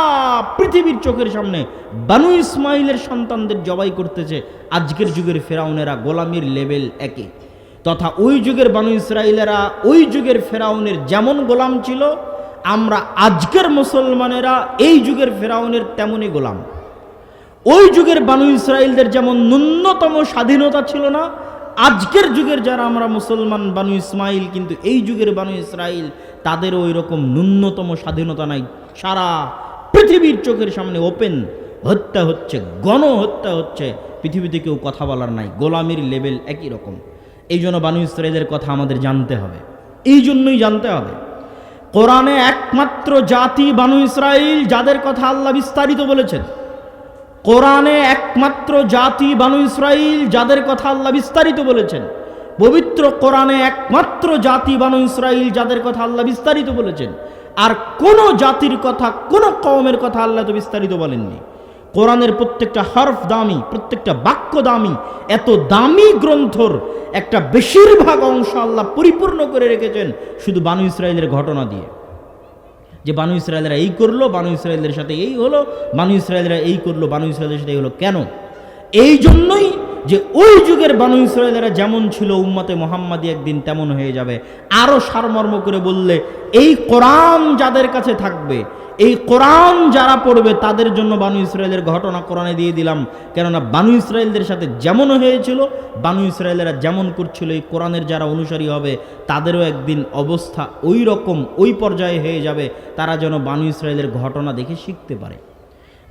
পৃথিবীর চোখের সামনে বানু ইসমাইলের সন্তানদের জবাই করতেছে। আজকের যুগের ফেরাউনেরা গোলামির লেভেল একই, তথা ওই যুগের বানু ইসরায়েলেরা ওই যুগের ফেরাউনের যেমন গোলাম ছিল, আমরা আজকের মুসলমানেরা এই যুগের ফেরাউনের তেমনই গোলাম। ওই যুগের বানু ইসরায়েলদের যেমন ন্যূনতম স্বাধীনতা ছিল না, আজকের যুগের যারা আমরা মুসলমান বানু ইসমাইল, কিন্তু এই যুগের বানু ইসরায়েল তাদেরও ওই রকম ন্যূনতম স্বাধীনতা নাই। সারা পৃথিবীর চোখের সামনে ওপেন হত্যা হচ্ছে, গণহত্যা হচ্ছে, পৃথিবীতে কেউ কথা বলার নাই, গোলামির লেভেল একই রকম। এই জন্য বানু ইসরায়েলের কথা আমাদের জানতে হবে, এই জন্যই জানতে হবে। কোরআনে একমাত্র জাতি বানু ইসরায়েল যাদের কথা আল্লাহ বিস্তারিত বলেছেন। কোরআনে একমাত্র জাতি বানু ইসরায়েল যাদের কথা আল্লাহ বিস্তারিত বলেছেন। পবিত্র কোরআনে একমাত্র জাতি বানু ইসরায়েল যাদের কথা আল্লাহ বিস্তারিত বলেছেন। আর কোন জাতির কথা, কোন কওমের কথা আল্লাহ তো বিস্তারিত বলেননি। কোরআনের প্রত্যেকটা হরফ দামি, প্রত্যেকটা বাক্য দামি। এত দামি গ্রন্থর একটা বেশিরভাগ অংশ আল্লাহ পরিপূর্ণ করে রেখেছেন শুধু বানু ইসরায়েলের ঘটনা দিয়ে, যে বানু ইসরায়েলরা এই করলো, বানু ইসরায়েলদের সাথে এই হলো, বানু ইসরায়েলরা এই করলো, বানু ইসরায়েলের সাথে এই হলো। কেন? এই জন্যই যে ওই যুগের বানু ইসরায়েলরা যেমন ছিল, উম্মতে মুহাম্মাদি একদিন তেমন হয়ে যাবে। আরো সারমর্ম করে বললে, এই কোরআন যাদের কাছে থাকবে, এই কোরআন যারা পড়বে, তাদের জন্য বানু ইসরায়েলের ঘটনা কোরআনে দিয়ে দিলাম। কেননা বানু ইসরায়েলদের সাথে যেমন হয়েছিল, বানু ইসরায়েলেরা যেমন করছিল, এই কোরআনের যারা অনুসারী হবে তাদেরও একদিন অবস্থা ওই রকম, ওই পর্যায়ে হয়ে যাবে। তারা যেন বানু ইসরায়েলের ঘটনা দেখে শিখতে পারে,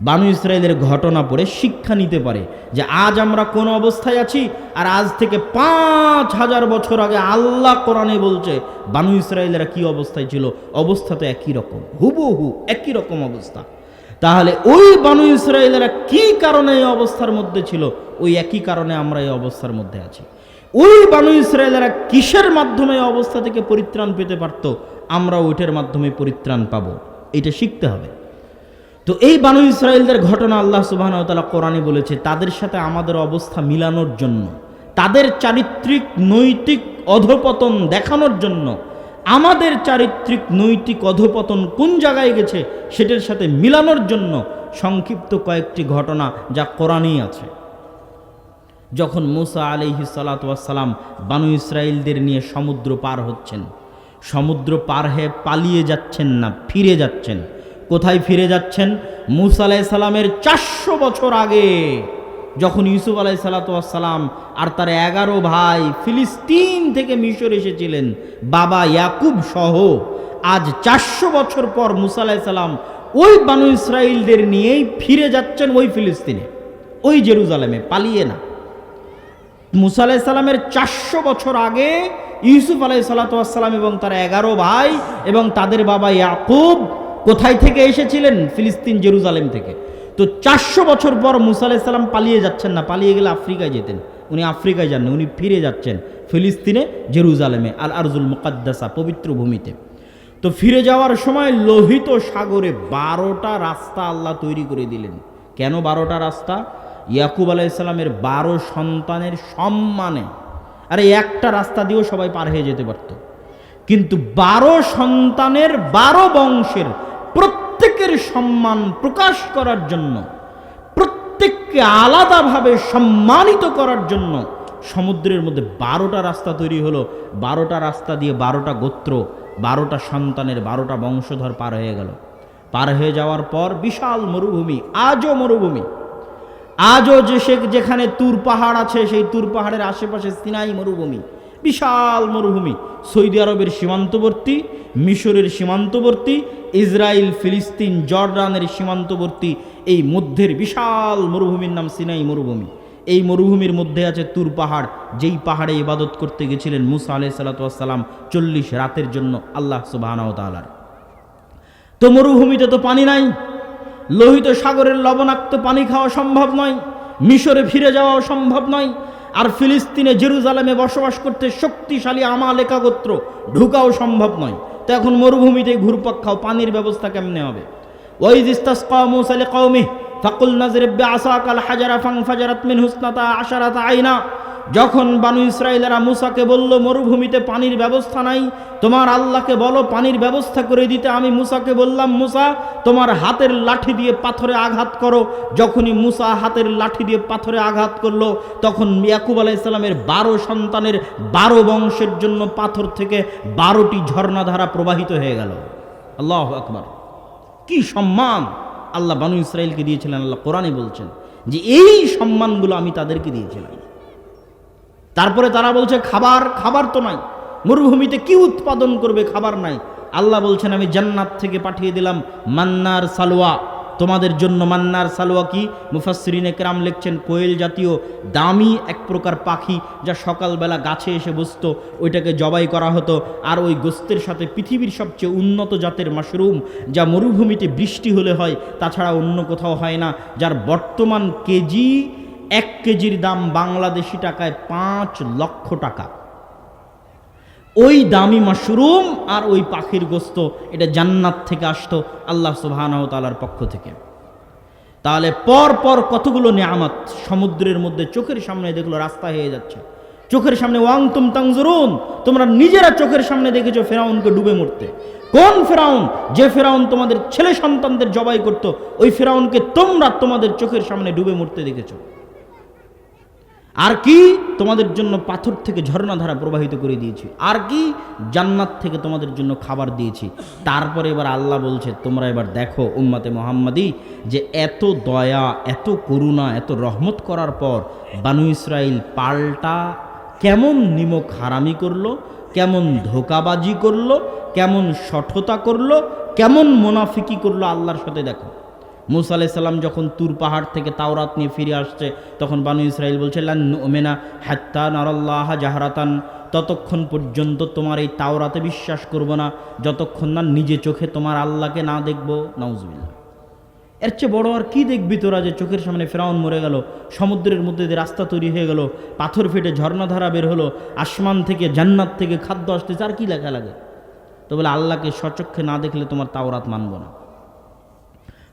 বানু ইসরায়েলের ঘটনা পড়ে শিক্ষা নিতে পারে যে আজ আমরা কোন অবস্থায় আছি, আর আজ থেকে 5000 বছর আগে আল্লাহ কোরআনে বলছে বানু ইসরায়েলেরা কি অবস্থায় ছিল। অবস্থা তো একই রকম, হুবহু একই রকম অবস্থা। তাহলে ওই বানু ইসরায়েলেরা কি কারণে এই অবস্থার মধ্যে ছিল, ওই একই কারণে আমরা এই অবস্থার মধ্যে আছি। ওই বানু ইসরায়েলেরা কিসের মাধ্যমে এই অবস্থা থেকে পরিত্রাণ পেতে পারত, আমরা ওইটার মাধ্যমে পরিত্রাণ পাবো, এটা শিখতে হবে। তো এই বানু ইসরায়েলদের ঘটনা আল্লাহ সুবহানাহু ওয়া তাআলা কোরআনে বলেছে তাদের সাথে আমাদের অবস্থা মিলানোর জন্য, তাদের চারিত্রিক নৈতিক অধঃপতন দেখানোর জন্য। আমাদের চারিত্রিক নৈতিক অধঃপতন কোন জায়গায় গেছে সেটার সাথে মিলানোর জন্য সংক্ষিপ্ত কয়েকটি ঘটনা যা কোরআনেই আছে। যখন মুসা আলাইহিস সালাতু ওয়াস সালাম বানু ইসরায়েলদের নিয়ে সমুদ্র পার হচ্ছেন, সমুদ্র পার হয়ে পালিয়ে যাচ্ছেন না, ফিরে যাচ্ছেন। কোথায় ফিরে যাচ্ছেন? মুসা আলাইহিস সালামের 400 বছর আগে, যখন ইউসুফ আলাইহিস সালাতু ওয়াস সালাম আর তার 11 ভাই ফিলিস্তিন থেকে মিশর এসেছিলেন, বাবা ইয়াকুব সহ। আজ 400 বছর পর মুসা আলাইহিস সালাম ওই বানু ইসরায়েলদের নিয়েই ফিরে যাচ্ছেন ওই ফিলিস্তিনে, ওই জেরুজালেমে, পালিয়ে না। মুসা আলাইহিস সালামের 400 বছর আগে ইউসুফ আলাইহিস সালাতু ওয়াস সালাম এবং তার 11 ভাই এবং তাদের বাবা ইয়াকুব কোথায় থেকে এসেছিলেন? ফিলিস্তিন, জেরুজালেম থেকে। তো 400 বছর পর মুসা আলাইহিস সালাম পালিয়ে যাচ্ছেন না, পালিয়ে গেলে আফ্রিকায় যেতেন। উনি আফ্রিকায় যাননি, উনি ফিরে যাচ্ছেন ফিলিস্তিনে, জেরুজালেমে, আল আরজুল মুকাদ্দাসা, পবিত্র ভূমিতে। তো ফিরে যাওয়ার সময় লোহিত সাগরে 12টা রাস্তা আল্লাহ তৈরি করে দিলেন। কেন 12টা রাস্তা? ইয়াকুব আলাইহিস সালামের 12 সন্তানের সম্মানে। আরে একটা রাস্তা দিয়েও সবাই পার হয়ে যেতে পারত, কিন্তু 12 সন্তানের 12 বংশের প্রত্যেকের সম্মান প্রকাশ করার জন্য, প্রত্যেককে আলাদাভাবে সম্মানিত করার জন্য সমুদ্রের মধ্যে 12টা রাস্তা তৈরি হলো। 12টা রাস্তা দিয়ে 12টা গোত্র, 12টা সন্তানের 12টা বংশধর পার হয়ে গেল। পার হয়ে যাওয়ার পর বিশাল মরুভূমি, আজও মরুভূমি। আজও যেখানে তুর পাহাড় আছে, সেই তুর পাহাড়ের আশেপাশে সিনাই মরুভূমি, বিশাল মরুভূমি। সৌদি আরবের সীমান্তবর্তী, মিশরের সীমান্তবর্তী, ইসরায়েল, ফিলিস্তিন, জর্ডানের সীমান্তবর্তী এই মধ্যের বিশাল মরুভূমির নাম সিনাই মরুভূমি। এই মরুভূমির মধ্যে আছে তুর পাহাড়, যেই পাহাড়ে ইবাদত করতে গেছিলেন মুসা আলাইহিস সালাতু ওয়াস সালাম 40 রাতের জন্য আল্লাহ সুবহানাহু ওয়া তাআলার। তো মরুভূমিতে তো পানি নাই, লোহিত সাগরের লবণাক্ত পানি খাওয়া সম্ভব নয়, মিশরে ফিরে যাওয়াও সম্ভব নয়, আর ফিলিস্তিনে, জেরুজালেমে বসবাস করতে শক্তিশালী আমালেকা গোত্র ঢুকাও সম্ভব নয়। তো এখন মরুভূমিতে ঘুরপাক খাও, পানির ব্যবস্থা কেমনে হবে? ওয়াইজ ইস্তাসকা মূসা লিকাওমিহি, ফাকুল নাজরিব বিআসাকাল হাজারা ফানফাজারাত মিনহু ইসনাতা আশারাতা আইনা। যখন বানু ইসরাইলেরা মুসাকে বলল মরুভূমিতে পানির ব্যবস্থা নাই, তোমার আল্লাহকে বলো পানির ব্যবস্থা করে দিতে। আমি মুসাকে বললাম, মুসা তোমার হাতের লাঠি দিয়ে পাথরে আঘাত করো। যখনই মুসা হাতের লাঠি দিয়ে পাথরে আঘাত করলো, তখন ইয়াকুব আলাইহিস সালামের 12 সন্তানের 12 বংশের জন্য পাথর থেকে 12টি ঝর্ণাধারা প্রবাহিত হয়ে গেল। আল্লাহু আকবার! কি সম্মান আল্লাহ বানু ইসরাইলকে দিয়েছিলেন। আল্লাহ কোরআনে বলছেন যে এই সম্মানগুলো আমি তাদেরকে দিয়েছিলাম। তারপরে তারা বলছে খাবার তো নাই, মরুভূমিতে কি উৎপাদন করবে, খাবার নাই। আল্লাহ বলছেন আমি জান্নাত থেকে পাঠিয়ে দিলাম মান্নার সালোয়া তোমাদের জন্য। মান্নার সালোয়া কি? মুফাসসিরিনে কেরাম লিখছেন কোয়েল জাতীয় দামি এক প্রকার পাখি, যা সকালবেলা গাছে এসে বসতো, ওইটাকে জবাই করা হতো। আর ওই গোস্তের সাথে পৃথিবীর সবচেয়ে উন্নত জাতের মাশরুম, যা মরুভূমিতে বৃষ্টি হলে হয়, তাছাড়া অন্য কোথাও হয় না, যার বর্তমান কেজি 1 কেজির দাম বাংলাদেশি টাকায় 5 লক্ষ টাকা। ওই দামি মাশরুম আর ওই পাখির গোস্ত, এটা জান্নাত থেকে আসতো আল্লাহ সুবহানাহু ওয়া তাআলার পক্ষ থেকে। তাহলে পর পর কতগুলো নিয়ামত সমুদ্রের মধ্যে চোখের সামনে দেখলো রাস্তা হয়ে যাচ্ছে, চোখের সামনে। ওয়াংতুম তানজুরুন, তোমরা নিজেরা চোখের সামনে দেখেছো ফেরাউনকে ডুবে মরতে। কোন ফেরাউন? যে ফেরাউন তোমাদের ছেলে সন্তানদের জবাই করত, ওই ফেরাউনকে তোমরা তোমাদের চোখের সামনে ডুবে মরতে দেখেছো। আর কি? তোমাদের জন্য পাথর থেকে ঝর্ণাধারা প্রবাহিত করে দিয়েছি। আর কি? জান্নাত থেকে তোমাদের জন্য খাবার দিয়েছি। তারপরে এবার আল্লাহ বলছে তোমরা এবার দেখো উম্মতে মুহাম্মাদি, যে এত দয়া, এত করুণা, এত রহমত করার পর বানু ইসরাইল পাল্টা কেমন নিমক হারামি করলো, কেমন ধোকাবাজি করলো, কেমন শঠতা করলো, কেমন মুনাফিকি করলো আল্লাহর সাথে। দেখো মুসা আলাইহিস সালাম যখন তুর পাহাড় থেকে তাওরাত নিয়ে ফিরে আসছে, তখন বানু ইসরাইল বলছে লান নুমিনা হাত্তা নারাল্লাহ জাহরাতান, ততক্ষণ পর্যন্ত তোমার এই তাওরাতে বিশ্বাস করব না যতক্ষণ না নিজে চোখে তোমার আল্লাহকে না দেখব। নাউজুবিল্লাহ! এর চেয়ে বড় আর কি দেখবি তোরা, যে চোখের সামনে ফেরাউন মরে গেল, সমুদ্রের মধ্যে দিয়ে রাস্তা তৈরি হয়ে গেল, পাথর ফেটে ঝর্ণাধারা বের হলো, আসমান থেকে জান্নাত থেকে খাদ্য আসতেছে, আর কি লেখা লাগে? তো বলে আল্লাহকে স্বচক্ষে না দেখলে তোমার তাওরাত মানব না।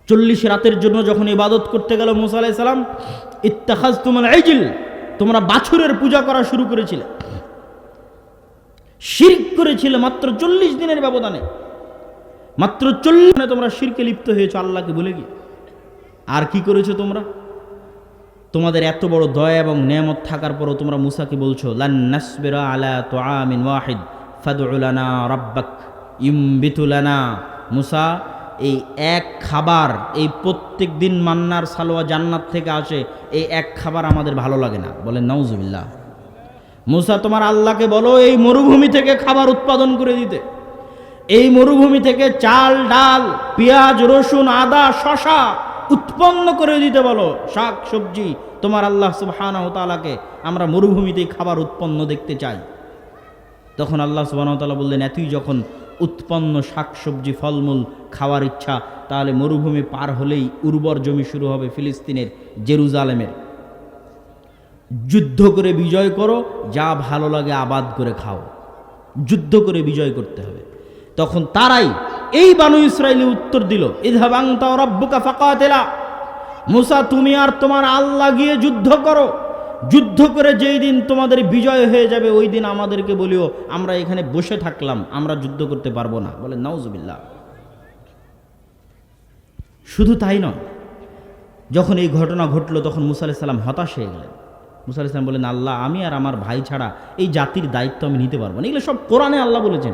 40 রাতের জন্য যখন ইবাদত করতে গেল মুসা আলাইহিস সালাম, ইত্তাখাযতুমুল ইজল, তোমরা বাছুরের পূজা করা শুরু করেছিলে, শিরক করেছিলে। মাত্র 40 দিনের ব্যবধানে, মাত্র 40 দিনে তোমরা শিরকে লিপ্ত হয়েছো আল্লাহকে ভুলে গিয়ে। আর কি করেছো তোমরা? তোমাদের এত বড় দয়া এবং নেয়ামত থাকার পরও তোমরা মুসাকে বলছো লান নাসবিরা আলা তুআমিন ওয়াহিদ ফাদউ লানা রাব্বাক ইউমবিতু লানা। মুসা, এই এক খাবার, এই প্রত্যেক দিন মান্নার সালোয়া জান্নাত থেকে আসে, এই এক খাবার আমাদের ভালো লাগে না। বলেন নাউজুবিল্লাহ! মুসা তোমার আল্লাহকে বলো এই মরুভূমি থেকে খাবার উৎপাদন করে দিতে, এই মরুভূমি থেকে চাল ডাল পেঁয়াজ রসুন আদা শশা উৎপন্ন করে দিতে বলো, শাক সবজি। তোমার আল্লাহ সুবহানাহু ওয়া তাআলাকে আমরা মরুভূমিতেই খাবার উৎপন্ন দেখতে চাই। তখন আল্লাহ সুবহানাহু ওয়া তাআলা বললেন, এতই যখন উৎপন্ন শাকসবজি ফলমূল খাওয়ার ইচ্ছা, তাহলে মরুভূমি পার হলেই উর্বর জমি শুরু হবে ফিলিস্তিনের, জেরুজালেমের। যুদ্ধ করে বিজয় করো, যা ভালো লাগে আবাদ করে খাও, যুদ্ধ করে বিজয় করতে হবে। তখন তারাই, এই বানু ইসরাইলি উত্তর দিল ইযহাব আনতা ওয়া রাব্বুকা ফাকাতিলা, মুসা তুমি আর তোমার আল্লাহ গিয়ে যুদ্ধ করো, যুদ্ধ করে যেই দিন তোমাদের বিজয় হয়ে যাবে ওই দিন আমাদেরকে বলিও, আমরা এখানে বসে থাকলাম, আমরা যুদ্ধ করতে পারবো না। বলে নাউজুবিল্লাহ! শুধু তাই নয়, যখন এই ঘটনা ঘটলো তখন মুসা আলাইহিস সালাম হতাশ হয়ে গেলেন। মুসা আলাইহিস সালাম বলেন, আল্লাহ আমি আর আমার ভাই ছাড়া এই জাতির দায়িত্ব আমি নিতে পারবো না। এগুলো সব কোরআনে আল্লাহ বলেছেন,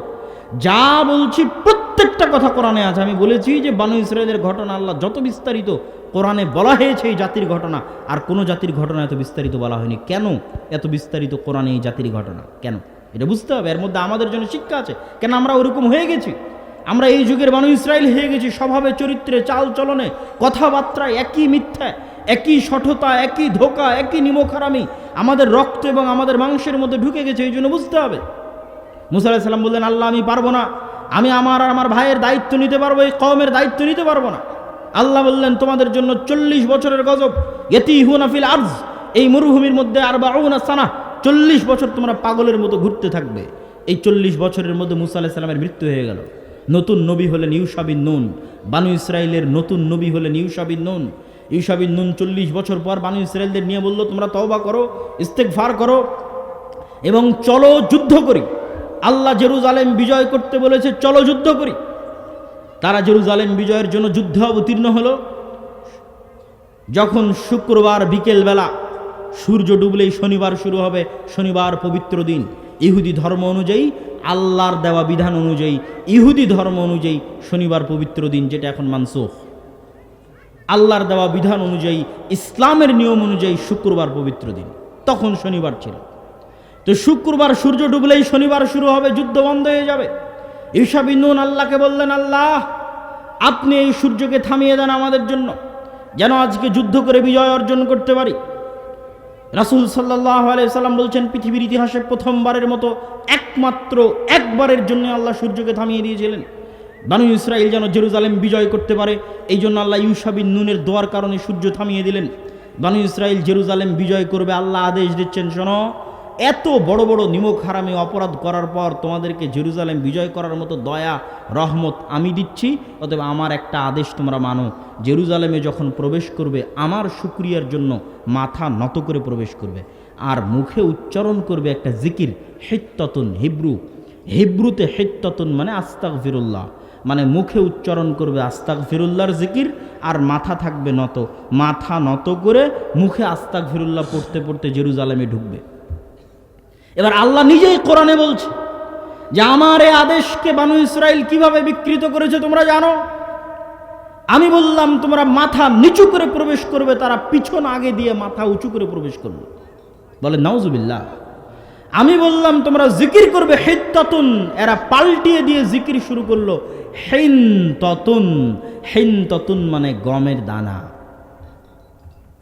যা বলছি প্রত্যেকটা কথা কোরআনে আছে। আমি বলেছি যে বানু ইসরাইলের ঘটনা আল্লাহ যত বিস্তারিত কোরআনে বলা হয়েছে এই জাতির ঘটনা, আর কোনো জাতির ঘটনা এত বিস্তারিত বলা হয়নি। কেন এত বিস্তারিত কোরআনে এই জাতির ঘটনা? কেন? এটা বুঝতে হবে। এর মধ্যে আমাদের জন্য শিক্ষা আছে। কেন আমরা ওরকম হয়ে গেছি? আমরা এই যুগের বানু ইসরাইল হয়ে গেছি, স্বভাবে চরিত্রে চাল চলনে কথাবার্তায় একই মিথ্যা, একই শঠতা, একই ধোঁকা, একই নিমখারামি আমাদের রক্ত এবং আমাদের মাংসের মধ্যে ঢুকে গেছে। এই জন্য বুঝতে হবে। মুসা আলাইহিস সালাম বললেন, আল্লাহ আমি পারবো না, আমি আমার আর আমার ভাইয়ের দায়িত্ব নিতে পারবো, এই কওমের দায়িত্ব নিতে পারবো না। আল্লাহ বললেন, তোমাদের জন্য 40 বছরের গজব, ইয়াতিহুনা ফিল আরজ, এই মরুভূমির মধ্যে 40 সানা, 40 বছর তোমরা পাগলের মতো ঘুরতে থাকবে। এই 40 বছরের মধ্যে মুসা আলাইহিস সালামের মৃত্যু হয়ে গেল। নতুন নবী হলেন ইউশা বিন নুন, বানু ইসরাইলের নতুন নবী হলেন ইউশা বিন নুন। ইউশা বিন নুন 40 বছর পর বানু ইসরায়েলদের নিয়ে বলল, তোমরা তওবা করো, ইস্তেগফার করো এবং চলো যুদ্ধ করি। আল্লাহ জেরুজালেম বিজয় করতে বলেছে, চলো যুদ্ধ করি। তারা জেরুজালেম বিজয়ের জন্য যুদ্ধে অবতীর্ণ হলো। যখন শুক্রবার বিকেলবেলা সূর্য ডুবলেই শনিবার শুরু হবে, শনিবার পবিত্র দিন। ইহুদি ধর্ম অনুযায়ী, আল্লাহর দেওয়া বিধান অনুযায়ী, ইহুদি ধর্ম অনুযায়ী শনিবার পবিত্র দিন, যেটা এখন মানসুখ। আল্লাহর দেওয়া বিধান অনুযায়ী, ইসলামের নিয়ম অনুযায়ী শুক্রবার পবিত্র দিন, তখন শনিবার ছিল। তো শুক্রবার সূর্য ডুবলেই শনিবার শুরু হবে, যুদ্ধ বন্ধ হয়ে যাবে। ইউশা বিন নুন আল্লাহকে বললেন, আল্লাহ আপনি এই সূর্যকে থামিয়ে দেন আমাদের জন্য, যেন আজকে যুদ্ধ করে বিজয় অর্জন করতে পারি। রাসূল সাল্লাল্লাহু আলাইহি সাল্লাম বলছেন, পৃথিবীর ইতিহাসে প্রথমবারের মতো একমাত্র একবারের জন্য আল্লাহ সূর্যকে থামিয়ে দিয়েছিলেন, বানু ইসরাইল যেন জেরুজালেম বিজয় করতে পারে। এই জন্য আল্লাহ ইউশা বিন নুনের দোয়ার কারণে সূর্য থামিয়ে দিলেন। বানু ইসরাইল জেরুজালেম বিজয় করবে। আল্লাহ আদেশ দিচ্ছেন, শোনো, এত বড় বড় নিমক হারামে অপরাধ করার পর তোমাদেরকে জেরুজালেম বিজয় করার মতো দয়া রহমত আমি দিচ্ছি, অতএব আমার একটা আদেশ তোমরা মানো। জেরুজালেমে যখন প্রবেশ করবে আমার শুকরিয়ার জন্য মাথা নত করে প্রবেশ করবে, আর মুখে উচ্চারণ করবে একটা জিকির, হিত্তাতুন। হিব্রুতে হিত্তাতুন মানে আস্তাগফিরুল্লাহ, মানে মুখে উচ্চারণ করবে আস্তাগফিরুল্লাহর জিকির, আর মাথা থাকবে নত। মাথা নত করে মুখে আস্তাগফিরুল্লাহ পড়তে পড়তে জেরুজালেমে ঢুকবে। এবার আল্লাহ নিজেই কোরআনে বলছে যে আমার এই আদেশকে বানু ইসরাইল কিভাবে বিকৃত করেছে তোমরা জানো। আমি বললাম তোমরা মাথা নিচু করে প্রবেশ করবে, তারা পিছন আগে দিয়ে মাথা উঁচু করে প্রবেশ করবে। বলে নাউজুবিল্লাহ। আমি বললাম তোমরা জিকির করবে হিত্তাতুন, এরা পাল্টিয়ে দিয়ে জিকির শুরু করলো হিনতাতুন। হিনতাতুন মানে গমের দানা।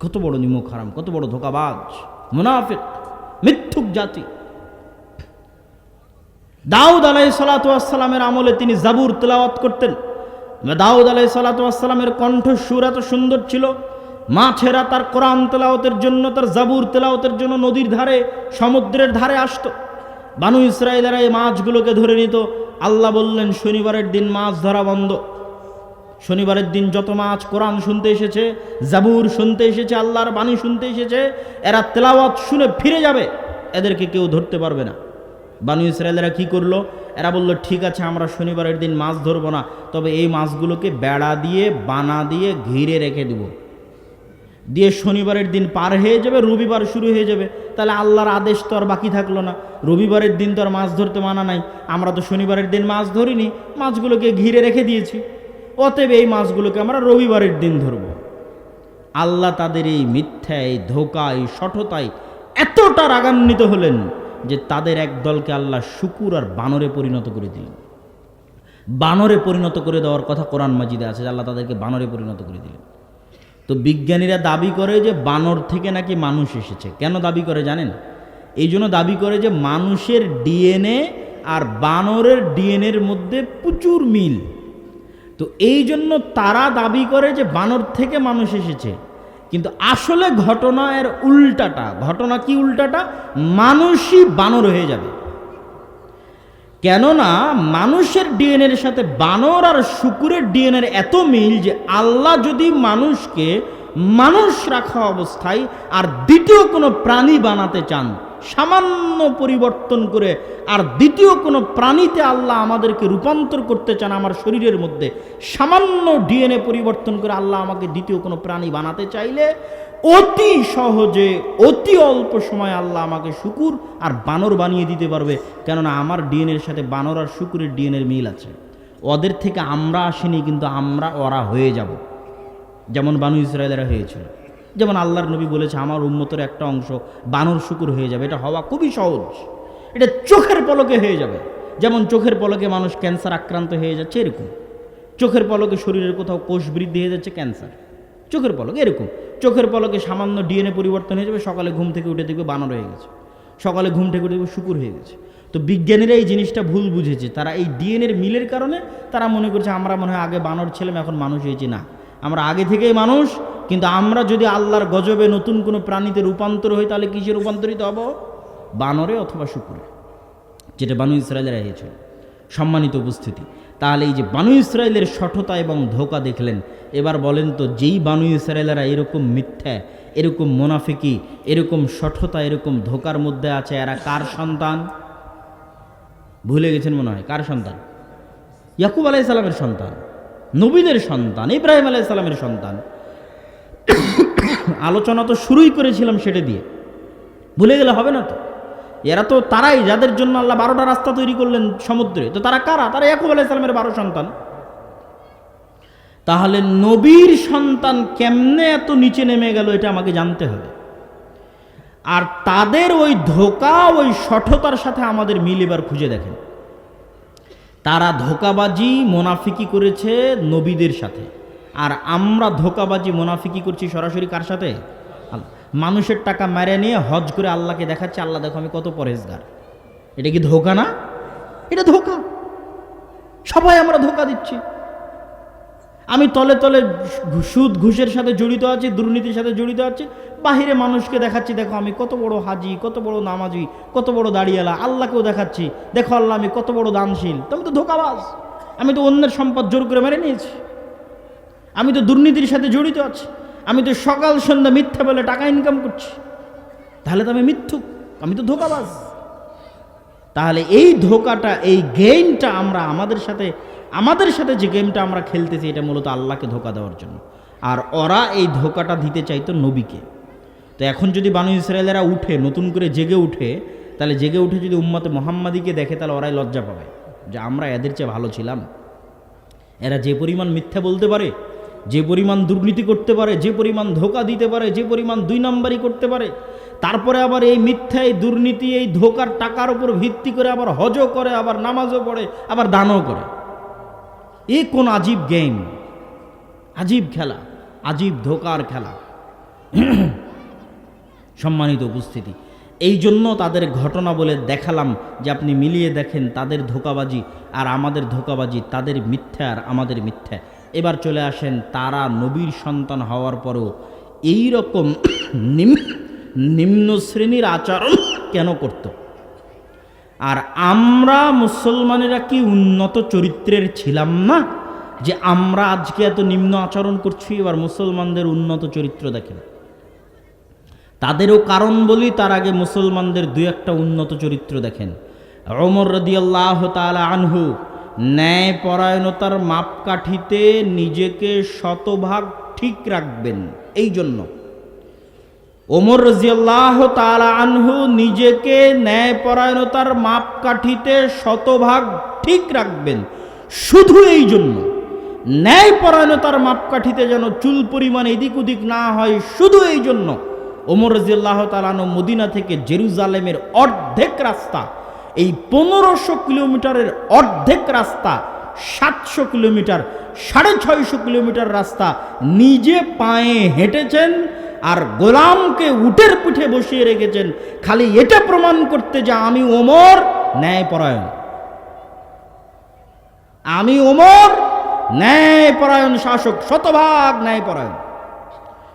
কত বড় নিমক হারাম, কত বড় ধোঁকাবাজ, মুনাফিক, মিথ্যুক জাতি। দাউদ আলাইহিসসালাতু ওয়াসসালামের আমলে তিনি জাবুর তেলাওয়াত করতেন। দাউদ আলাইহিসসালাতু ওয়াসসালামের কণ্ঠস্বর এত সুন্দর ছিল, মাছেরা তার কোরআন তেলাওয়াতের জন্য, তার জাবুর তেলাওয়াতের জন্য নদীর ধারে, সমুদ্রের ধারে আসতো। বানু ইসরায়েলেরা এই মাছগুলোকে ধরে নিত। আল্লাহ বললেন শনিবারের দিন মাছ ধরা বন্ধ। শনিবারের দিন যত মাছ কোরআন শুনতে এসেছে, জাবুর শুনতে এসেছে, আল্লাহর বাণী শুনতে এসেছে, এরা তেলাওয়াত শুনে ফিরে যাবে, এদেরকে কেউ ধরতে পারবে না। বানু ইসরায়েলেরা কি করলো? এরা বলল, ঠিক আছে আমরা শনিবারের দিন মাছ ধরবো না, তবে এই মাছগুলোকে বেড়া দিয়ে বানা দিয়ে ঘিরে রেখে দেব, দিয়ে শনিবারের দিন পার হয়ে যাবে, রবিবার শুরু হয়ে যাবে। তাহলে আল্লাহর আদেশ তো আর বাকি থাকলো না। রবিবারের দিন তো আর মাছ ধরতে মানা নাই, আমরা তো শনিবারের দিন মাছ ধরিনি, মাছগুলোকে ঘিরে রেখে দিয়েছি, অতএব এই মাছগুলোকে আমরা রবিবারের দিন ধরব। আল্লাহ তাদের এই মিথ্যা, এই ধোঁকা, এই শঠতায় এতটা রাগান্বিত হলেন যে তাদের এক দলকে আল্লাহ শুকুর আর বানরে পরিণত করে দিলেন। বানরে পরিণত করে দেওয়ার কথা কোরআন মাজিদে আছে, আল্লাহ তাদেরকে বানরে পরিণত করে দিলেন। তো বিজ্ঞানীরা দাবি করে যে বানর থেকে নাকি মানুষ এসেছে। কেন দাবি করে জানেন? এই জন্য দাবি করে যে মানুষের ডিএনএ আর বানরের ডিএনএর মধ্যে প্রচুর মিল। তো এই জন্য তারা দাবি করে যে বানর থেকে মানুষ এসেছে, কিন্তু আসলে ঘটনা এর উল্টাটা। ঘটনা কি উল্টাটা? মানুষই বানর হয়ে যাবে। কেননা মানুষের ডিএনএর সাথে বানর আর শুকুরের ডিএনএর এত মিল যে আল্লাহ যদি মানুষকে মানুষ রাখা অবস্থায় আর দ্বিতীয় কোনো প্রাণী বানাতে চান, সামান্য পরিবর্তন করে আর দ্বিতীয় কোনো প্রাণীতে আল্লাহ আমাদেরকে রূপান্তর করতে চান, আমার শরীরের মধ্যে সামান্য ডিএনএ পরিবর্তন করে আল্লাহ আমাকে দ্বিতীয় কোনো প্রাণী বানাতে চাইলে অতি সহজে, অতি অল্প সময় আল্লাহ আমাকে শুকুর আর বানর বানিয়ে দিতে পারবে। কেননা আমার ডিএনএর সাথে বানর আর শুকুরের ডিএনএর মিল আছে। ওদের থেকে আমরা আসিনি, কিন্তু আমরা ওরা হয়ে যাব, যেমন বানু ইসরায়েলেরা হয়েছিল। যেমন আল্লাহর নবী বলেছে আমার উম্মতের একটা অংশ বানর শুকুর হয়ে যাবে। এটা হওয়া খুবই সহজ, এটা চোখের পলকে হয়ে যাবে। যেমন চোখের পলকে মানুষ ক্যান্সার আক্রান্ত হয়ে যাচ্ছে, এরকম চোখের পলকে শরীরের কোথাও কোষ বৃদ্ধি হয়ে যাচ্ছে, ক্যান্সার চোখের পলকে। এরকম চোখের পলকে সামান্য ডিএনএ পরিবর্তন হয়ে যাবে, সকালে ঘুম থেকে উঠে দেখবে বানর হয়ে গেছে, সকালে ঘুম থেকে উঠে দেখবে শুকুর হয়ে গেছে। তো বিজ্ঞানীরা এই জিনিসটা ভুল বুঝেছে। তারা এই ডিএনএর মিলের কারণে তারা মনে করছে আমরা মনে হয় আগে বানর ছিলাম, এখন মানুষ হয়েছি। না, আমরা আগে থেকেই মানুষ, কিন্তু আমরা যদি আল্লাহর গজবে নতুন কোনো প্রাণীতে রূপান্তর হই, তাহলে কিসে রূপান্তরিত হব? বানরে অথবা শুকুরে, যেটা বানু ইসরায়েলেরা হয়েছিল। সম্মানিত উপস্থিতি, তাহলে এই যে বানু ইসরায়েলের সঠতা এবং ধোঁকা দেখলেন, এবার বলেন তো যেই বানু ইসরায়েলেরা এরকম মিথ্যা, এরকম মুনাফিকি, এরকম সঠতা, এরকম ধোঁকার মধ্যে আছে, এরা কার সন্তান? ভুলে গেছেন মনে হয়। কার সন্তান? ইয়াকুব আলাইহিস সালামের সন্তান, নবীদের সন্তান, ইব্রাহিম আলাইহিস সালামের সন্তান। আলোচনা তো শুরুই করেছিলাম সেটা দিয়ে, ভুলে গেলে হবে না তো। এরা তো তারাই যাদের জন্য আল্লাহ 12টা রাস্তা তৈরি করলেন সমুদ্রে, তো তারা কারা? তারা ইয়াকুব আলাইহিস সালামের 12 সন্তান। তাহলে নবীর সন্তান কেমনে এত নিচে নেমে গেল এটা আমাকে জানতে হবে। আর তাদের ওই ধোঁকা, ওই সঠতার সাথে আমাদের মিল এবার খুঁজে দেখেন। তারা ধোঁকাবাজি মোনাফিকি করেছে নবীদের সাথে, আর আমরা ধোঁকাবাজি মোনাফিকি করছি সরাসরি কার সাথে? মানুষের টাকা মেরে নিয়ে হজ করে আল্লাহকে দেখাচ্ছে, আল্লাহ দেখো আমি কত পরেজগার। এটা কি ধোঁকা না? এটা ধোঁকা। সবাই আমরা ধোঁকা দিচ্ছি। আমি তলে তলে সুদ ঘুষের সাথে জড়িত আছি, দুর্নীতির সাথে জড়িত আছি, বাহিরে মানুষকে দেখাচ্ছি দেখো আমি কত বড় হাজি, কত বড় নামাজি, কত বড় দাড়িয়ালা। আল্লাহকেও দেখাচ্ছি দেখো আল্লাহ আমি কত বড় দানশীল। তুমি তো ধোঁকাবাজ। আমি তো অন্যের সম্পদ জোর করে মেরে নিয়েছি, আমি তো দুর্নীতির সাথে জড়িত আছি, আমি তো সকাল সন্ধ্যা মিথ্যা বলে টাকা ইনকাম করছি। তাহলে তো আমি মিথ্যুক, আমি তো ধোঁকাবাজ। তাহলে এই ধোঁকাটা, এই গেমটা আমরা আমাদের সাথে যে গেমটা আমরা খেলতেছি, এটা মূলত আল্লাহকে ধোঁকা দেওয়ার জন্য। আর ওরা এই ধোঁকাটা দিতে চাইতো নবীকে। তো এখন যদি বানু ইসরায়েলেরা উঠে, নতুন করে জেগে উঠে, তাহলে জেগে উঠে যদি উম্মতে মুহাম্মাদিকে দেখে, তাহলে ওরাই লজ্জা পাবে যে আমরা এদের চেয়ে ভালো ছিলাম। এরা যে পরিমাণ মিথ্যা বলতে পারে, যে পরিমাণ দুর্নীতি করতে পারে, যে পরিমাণ ধোঁকা দিতে পারে, যে পরিমাণ 2 নাম্বারি করতে পারে, তারপরে আবার এই মিথ্যা, এই দুর্নীতি, এই ধোঁকার টাকার উপর ভিত্তি করে আবার হজও করে, আবার নামাজও পড়ে, আবার দানও করে। এই কোন আজীব গেম, আজীব খেলা, আজীব ধোঁকার খেলা। সম্মানিত উপস্থিতি, এই জন্য তাদের ঘটনা বলে দেখালাম যে আপনি মিলিয়ে দেখেন তাদের ধোঁকাবাজি আর আমাদের ধোঁকাবাজি, তাদের মিথ্যা আর আমাদের মিথ্যা। এবার চলে আসেন, তারা নবীর সন্তান হওয়ার পরও এই রকম নিম্ন শ্রেণীর আচরণ কেন করত? আর আমরা মুসলমানেরা কি উন্নত চরিত্রের ছিলাম না যে আমরা আজকে এত নিম্ন আচরণ করছি? এবার মুসলমানদের উন্নত চরিত্র দেখেন। তাদেরও কারণ বলি, তার আগে মুসলমানদের 2-1টা উন্নত চরিত্র দেখেন। ওমর রাদিয়াল্লাহু তাআলা আনহু ন্যায় পরায়ণতার মাপকাঠিতে নিজেকে শতভাগ ঠিক রাখবেন। এই জন্য ওমর রাদিয়াল্লাহু তাআলা আনহু নিজেকে ন্যায় পরায়ণতার মাপকাঠিতে শতভাগ ঠিক রাখবেন শুধু এই জন্য, ন্যায় পরায়ণতার মাপকাঠিতে যেন চুল পরিমাণ এদিক ওদিক না হয়, শুধু এই জন্য ওমর রাদিয়াল্লাহু তাআলা আনহু মদিনা থেকে জেরুজালেমের অর্ধেক রাস্তা, এই 1500 কিলোমিটারের অর্ধেক রাস্তা, 700 কিলোমিটার, 650 কিলোমিটার রাস্তা নিজে পায়ে হেঁটেছেন, আর গোলামকে উটের পিঠে বসিয়ে রেখেছেন, খালি এটা প্রমাণ করতে যে আমি ওমর ন্যায়পরায়ণ, আমি ওমর ন্যায়পরায়ণ শাসক, শতভাগ ন্যায়পরায়ণ।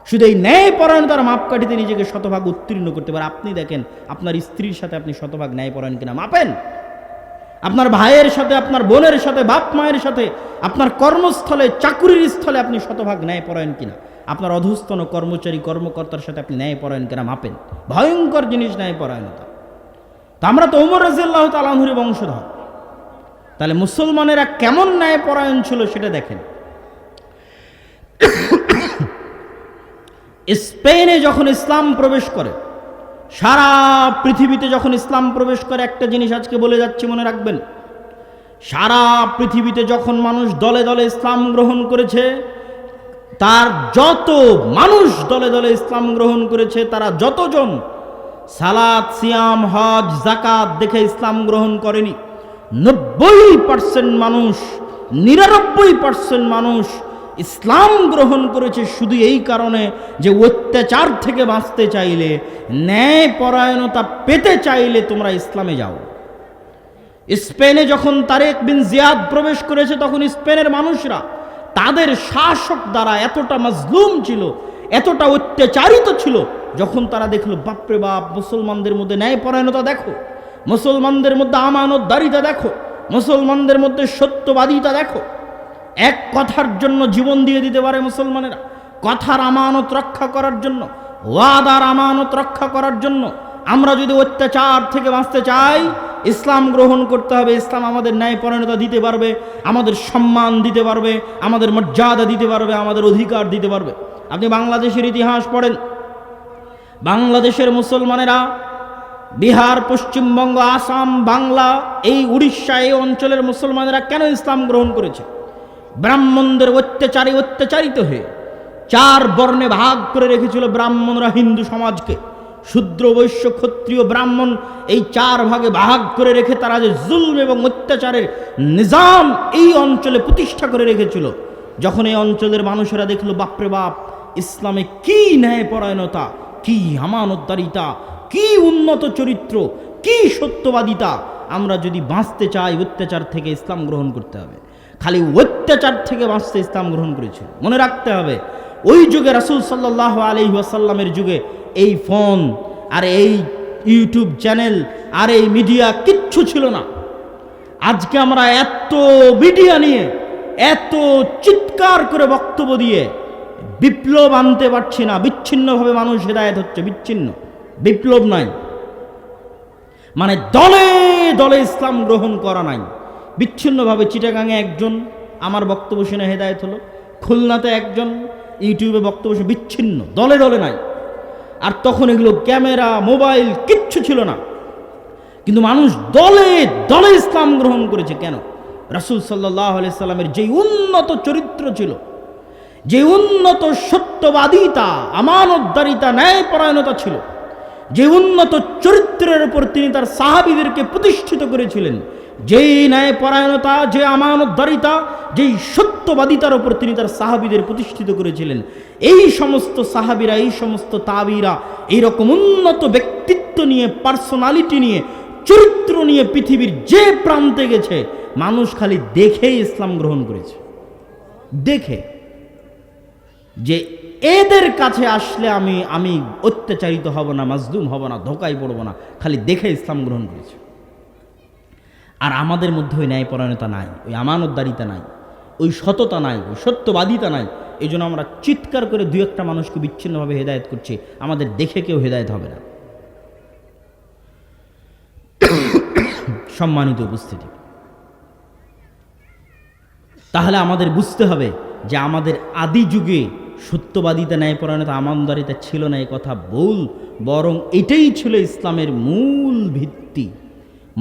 শুধু এই ন্যায়পরায়ণতার মাপকাঠিতে নিজেকে শতভাগ উত্তীর্ণ করতে পারে। আপনি দেখেন আপনার স্ত্রীর সাথে আপনি শতভাগ ন্যায়পরায়ণ কিনা মাপেন। আপনার ভাইয়ের সাথে, আপনার বোনের সাথে, বাপ মায়ের সাথে, আপনার কর্মস্থলে, চাকুরির স্থলে আপনি শতভাগ ন্যায়পরায়ণ কিনা, আপনার অধস্তন কর্মচারী কর্মকর্তার সাথে আপনি ন্যায়পরায়ণ কিনা মাপেন। ভয়ঙ্কর জিনিস ন্যায়পরায়ণতা। তা আমরা তো ওমর রাদিয়াল্লাহু তাআলা আনহুর বংশধর। তাহলে মুসলমানেরা কেমন ন্যায়পরায়ণ ছিল সেটা দেখেন। স্পেনে যখন ইসলাম প্রবেশ করে, সারা পৃথিবীতে যখন ইসলাম প্রবেশ করে, একটা জিনিস আজকে বলে যাচ্ছি মনে রাখবেন, সারা পৃথিবীতে যখন মানুষ দলে দলে ইসলাম গ্রহণ করেছে, তার যত মানুষ দলে দলে ইসলাম গ্রহণ করেছে, তারা যতজন সালাত, সিয়াম, হজ, যাকাত দেখে ইসলাম গ্রহণ করেনি, 90% মানুষ, 99% মানুষ ইসলাম গ্রহণ করেছে শুধু এই কারণে যে অত্যাচার থেকে বাঁচতে চাইলে, ন্যায় পরায়ণতা পেতে চাইলে তোমরা ইসলামে যাও। স্পেনে যখন তারেক বিন জিয়াদ প্রবেশ করেছে, তখন স্পেনের মানুষরা তাদের শাসক দ্বারা এতটা মাজলুম ছিল, এতটা অত্যাচারিত ছিল, যখন তারা দেখলো বাপরে বাপ, মুসলমানদের মধ্যে ন্যায় পরায়ণতা দেখো, মুসলমানদের মধ্যে আমানতদারিতা দেখো, মুসলমানদের মধ্যে সত্যবাদিতা দেখো। এক কথার জন্য জীবন দিয়ে দিতে পারে মুসলমানেরা, কথার আমানত রক্ষা করার জন্য, ওয়াদার আমানত রক্ষা করার জন্য। আমরা যদি অত্যাচার থেকে বাঁচতে চাই, ইসলাম গ্রহণ করতে হবে। ইসলাম আমাদের ন্যায়পরায়ণতা দিতে পারবে, আমাদের সম্মান দিতে পারবে, আমাদের মর্যাদা দিতে পারবে, আমাদের অধিকার দিতে পারবে। আপনি বাংলাদেশের ইতিহাস পড়েন, বাংলাদেশের মুসলমানেরা বিহার, পশ্চিমবঙ্গ, আসাম, বাংলা, এই উড়িষ্যা, এই অঞ্চলের মুসলমানেরা কেন ইসলাম গ্রহণ করেছে? ব্রাহ্মণদের অত্যাচারে অত্যাচারিত হয়ে 4 বর্ণে ভাগ করে রেখেছিল ব্রাহ্মণরা হিন্দু সমাজকে। শূদ্র, বৈশ্য, ক্ষত্রিয়, ব্রাহ্মণ, এই 4 ভাগে ভাগ করে রেখে তারা যে জুলম এবং অত্যাচারের নিজাম এই অঞ্চলে প্রতিষ্ঠা করে রেখেছিল, যখন এই অঞ্চলের মানুষেরা দেখলো বাপরে বাপ, ইসলামে কি ন্যায়পরায়ণতা, কি আমানতদারিতা, কি উন্নত চরিত্র, কি সত্যবাদিতা, আমরা যদি বাঁচতে চাই অত্যাচার থেকে ইসলাম গ্রহণ করতে হবে। খালি অত্যাচার থেকে বাঁচতে ইসলাম গ্রহণ করেছিল। মনে রাখতে হবে, ওই যুগে রাসূল সাল্লাল্লাহু আলাইহি ওয়াসাল্লামের যুগে এই ফোন আর এই ইউটিউব চ্যানেল আর এই মিডিয়া কিচ্ছু ছিল না। আজকে আমরা এত মিডিয়া নিয়ে এত চিৎকার করে বক্তব্য দিয়ে বিপ্লব আনতে পারছি না। বিচ্ছিন্নভাবে মানুষ হেদায়েত হচ্ছে, বিচ্ছিন্ন, বিপ্লব নাই, মানে দলে দলে ইসলাম গ্রহণ করা নাই। বিচ্ছিন্নভাবে চিটাগাঙে একজন আমার বক্তব্য শুনে হেদায়েত হলো, খুলনাতে একজন ইউটিউবে বক্তব্য শুনে, বিচ্ছিন্ন, দলে দলে নাই। আর তখন এগুলো ক্যামেরা, মোবাইল কিচ্ছু ছিল না, কিন্তু মানুষ দলে দলে ইসলাম গ্রহণ করেছে। কেন? রাসূল সাল্লাল্লাহু আলাইহি সাল্লামের যে উন্নত চরিত্র ছিল, যে উন্নত সত্যবাদিতা, আমানতদারিতা, ন্যায়পরায়ণতা ছিল, যে উন্নত চরিত্রের উপর তিনি তার সাহাবীদেরকে প্রতিষ্ঠিত করেছিলেন, যেই ন্যায়পরায়ণতা, যে আমানতদারিতা, যেই সত্যবাদিতার উপর তিনি তার সাহাবীদের প্রতিষ্ঠিত করেছিলেন, এই সমস্ত সাহাবীরা, এই সমস্ত তাবিরা এইরকম উন্নত ব্যক্তিত্ব নিয়ে, পার্সোনালিটি নিয়ে, চরিত্র নিয়ে পৃথিবীর যে প্রান্তে গেছে, মানুষ খালি দেখেই ইসলাম গ্রহণ করেছে। দেখে যে এদের কাছে আসলে আমি অত্যাচারিত হব না, মাজলুম হব না, ধোকায় পড়ব না, খালি দেখে ইসলাম গ্রহণ করেছে। আর আমাদের মধ্যে ওই ন্যায়পরায়ণতা নাই, ওই আমানতদারিতা নাই, ওই সততা নাই, ওই সত্যবাদিতা নাই। এই জন্য আমরা চিৎকার করে 2-1টা মানুষকে বিচ্ছিন্নভাবে হেদায়েত করছি, আমাদের দেখে কেউ হেদায়েত হবে না। সম্মানিত উপস্থিতি, তাহলে আমাদের বুঝতে হবে যে আমাদের আদি যুগে সত্যবাদিতা, ন্যায়পরায়ণতা, আমানতদারিতা ছিল না, এই কথা ভুল। বরং এটাই ছিল ইসলামের মূল ভিত্তি।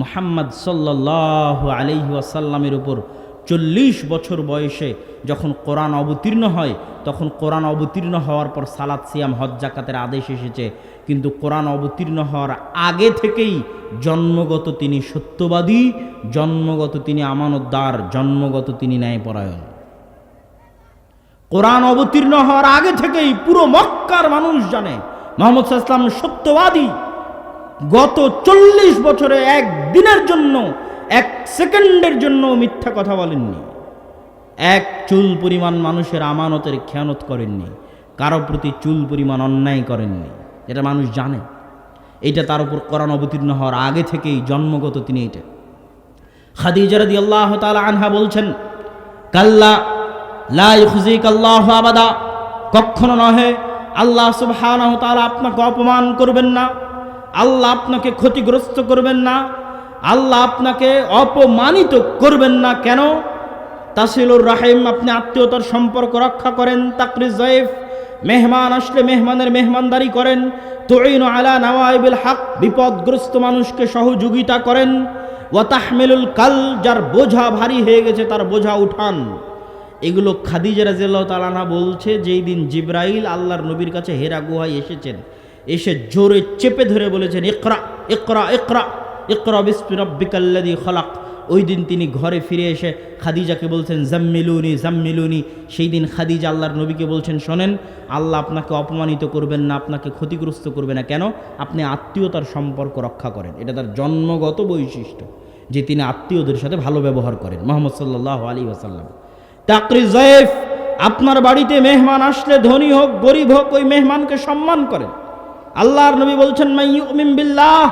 মুহাম্মদ সাল্লাল্লাহু আলাইহি ওয়াসাল্লামের উপর 40 বছর বয়সে যখন কোরআন অবতীর্ণ হয়, তখন কোরআন অবতীর্ণ হওয়ার পর সালাত, সিয়াম, হজ, যাকাতের আদেশ এসেছে। কিন্তু কোরআন অবতীর্ণ হওয়ার আগে থেকেই জন্মগত তিনি সত্যবাদী, জন্মগত তিনি আমানতদার, জন্মগত তিনি ন্যায়পরায়ণ। কোরআন অবতীর্ণ হওয়ার আগে থেকেই পুরো মক্কার মানুষ জানে মুহাম্মদ সাল্লাল্লাহু আলাইহি ওয়াসাল্লাম সত্যবাদী। গত 40 বছরে এক দিনের জন্য, এক সেকেন্ডের জন্য মিথ্যা কথা বলেননি, এক চুল পরিমাণ মানুষের আমানতের খেয়ানত করেননি, কারো প্রতি চুল পরিমাণ অন্যায় করেননি। এটা মানুষ জানে, এইটা তার উপর কোরআন অবতীর্ণ হওয়ার আগে থেকেই জন্মগত তিনি এটা। খাদিজা রাদিয়াল্লাহু তাআলা আনহা বলছেন, কাল্লা লা ইউখজিকাল্লাহু আবাদা, কখনো নহে, আল্লাহ সুবহানাহু ওয়া তাআলা আপনাকে অপমান করবেন না, আল্লাহ আপনাকে ক্ষতিগ্রস্ত করবেন না, আল্লাহ আপনাকে অপমানিত করবেন না। কেন? তাসিলুর রাহিম, আপনি আত্মীয়তার সম্পর্ক রক্ষা করেন। তাকরিজ যায়েফ, মেহমান আসলে মেহমানের মেহমানদারি করেন। তুইনু আলা নাওয়াইবিল হক, বিপদগ্রস্ত মানুষকে সহযোগিতা করেন। ওয়া তাহমিলুল কাল, যার বোঝা ভারী হয়ে গেছে তার বোঝা উঠান। এগুলো খাদিজা রাদিয়াল্লাহু তাআলা আনহা বলছে যেই দিন জিবরাইল আল্লাহর নবীর কাছে হেরা গুহায় এসেছেন, এসে জোরে চেপে ধরে বলেছেন, ইকরা ইকরা ইকরা ইকরা বিসমি রাব্বিকাল্লাযী খলাক। ওই দিন তিনি ঘরে ফিরে এসে খাদিজাকে বলছেন, জাম্মিলুনি জাম্মিলুনি। সেই দিন খাদিজা আল্লাহর নবীকে বলছেন, শোনেন, আল্লাহ আপনাকে অপমানিত করবেন না, আপনাকে ক্ষতিগ্রস্ত করবে না। কেন? আপনি আত্মীয়তার সম্পর্ক রক্ষা করেন। এটা তার জন্মগত বৈশিষ্ট্য যে তিনি আত্মীয়দের সাথে ভালো ব্যবহার করেন। মুহাম্মদ সাল্লাল্লাহু আলাইহি ওয়াসাল্লাম। তাকরিজ যায়েফ, আপনার বাড়িতে মেহমান আসলে ধনী হোক গরিব হোক, ওই মেহমানকে সম্মান করেন। আল্লাহর নবী বলছেন, মান ইউমিন বিল্লাহ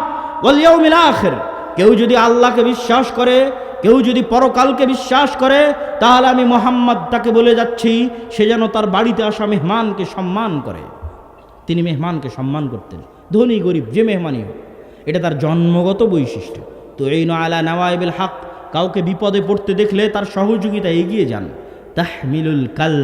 ওয়াল ইয়াউমিল আখির, কেউ যদি আল্লাহকে বিশ্বাস করে, কেউ যদি পরকালকে বিশ্বাস করে তাহলে আমি মুহাম্মদ তাকে বলে যাচ্ছি সে যেন তার বাড়িতে আসা মেহমানকে সম্মান করে। তিনি মেহমানকে সম্মান করতেন, ধনী গরিব যে মেহমানই হোক, এটা তার জন্মগত বৈশিষ্ট্য। তো এই আলা নাওয়াইবিল হক, কাউকে বিপদে পড়তে দেখলে তার সহযোগিতা এগিয়ে যান। তাহমিলুল কাল,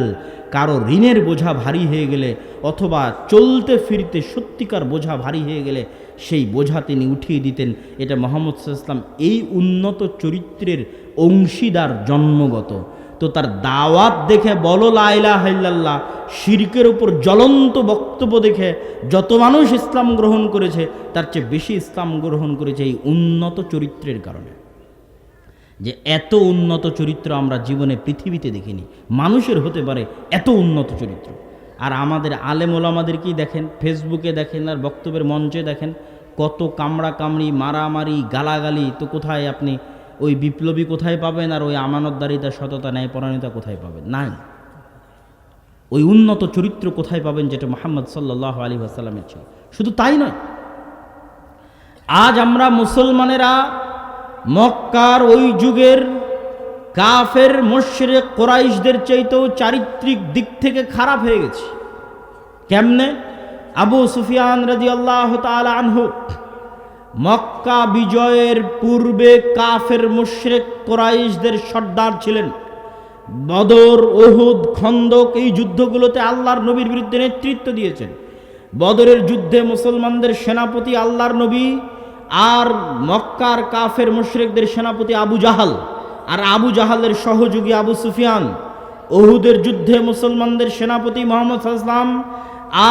কারো ঋণের বোঝা ভারী হয়ে গেলে অথবা চলতে ফিরতে সত্যিকার বোঝা ভারী হয়ে গেলে সেই বোঝা তিনি উঠিয়ে দিতেন। এটা মুহাম্মদ সাল্লাল্লাহু আলাইহি ওয়াসাল্লাম এই উন্নত চরিত্রের অংশীদার জন্মগত। তো তার দাওয়াত দেখে বলো লা ইলাহা ইল্লাল্লাহ, শিরকের উপর জ্বলন্ত বক্তব্য দেখে যত মানুষ ইসলাম গ্রহণ করেছে তার চেয়ে বেশি ইসলাম গ্রহণ করেছে এই উন্নত চরিত্রের কারণে। যে এত উন্নত চরিত্র আমরা জীবনে পৃথিবীতে দেখিনি, মানুষের হতে পারে এত উন্নত চরিত্র। আর আমাদের আলেম ওলামাদেরকেই দেখেন, ফেসবুকে দেখেন আর বক্তব্যের মঞ্চে দেখেন, কত কামড়া কামড়ি, মারামারি, গালাগালি। তো কোথায় আপনি ওই বিপ্লবী কোথায় পাবেন, আর ওই আমানতদারিতা, সততা, ন্যায়পরায়ণতা কোথায় পাবেন? নাই। ওই উন্নত চরিত্র কোথায় পাবেন যেটা মুহাম্মদ সাল্লাল্লাহু আলাইহি ওয়াসাল্লামের ছিল? শুধু তাই নয়, আজ আমরা মুসলমানেরা মক্কার ওই যুগের কাফের মুশরিক কুরাইশদের চাইতেও চারিত্রিক দিক থেকে খারাপ হয়ে গেছি। কেমনে? আবু সুফিয়ান রাদিয়াল্লাহু তাআলা আনহু মক্কা বিজয়ের পূর্বে কাফের মুশরিক কুরাইশদের সর্দার ছিলেন। বদর, উহুদ, খন্দক এই যুদ্ধগুলোতে আল্লাহর নবীর বিরুদ্ধে নেতৃত্ব দিয়েছেন। বদরের যুদ্ধে মুসলমানদের সেনাপতি আল্লাহর নবী, আর মক্কার কাফের মুশরিকদের সেনাপতি আবু জাহাল, আর আবু জাহালের সহযোগী আবু সুফিয়ান। উহুদের যুদ্ধে মুসলমানদের সেনাপতি মুহাম্মদ সাল্লাল্লাহু আলাইহি ওয়াসাল্লাম,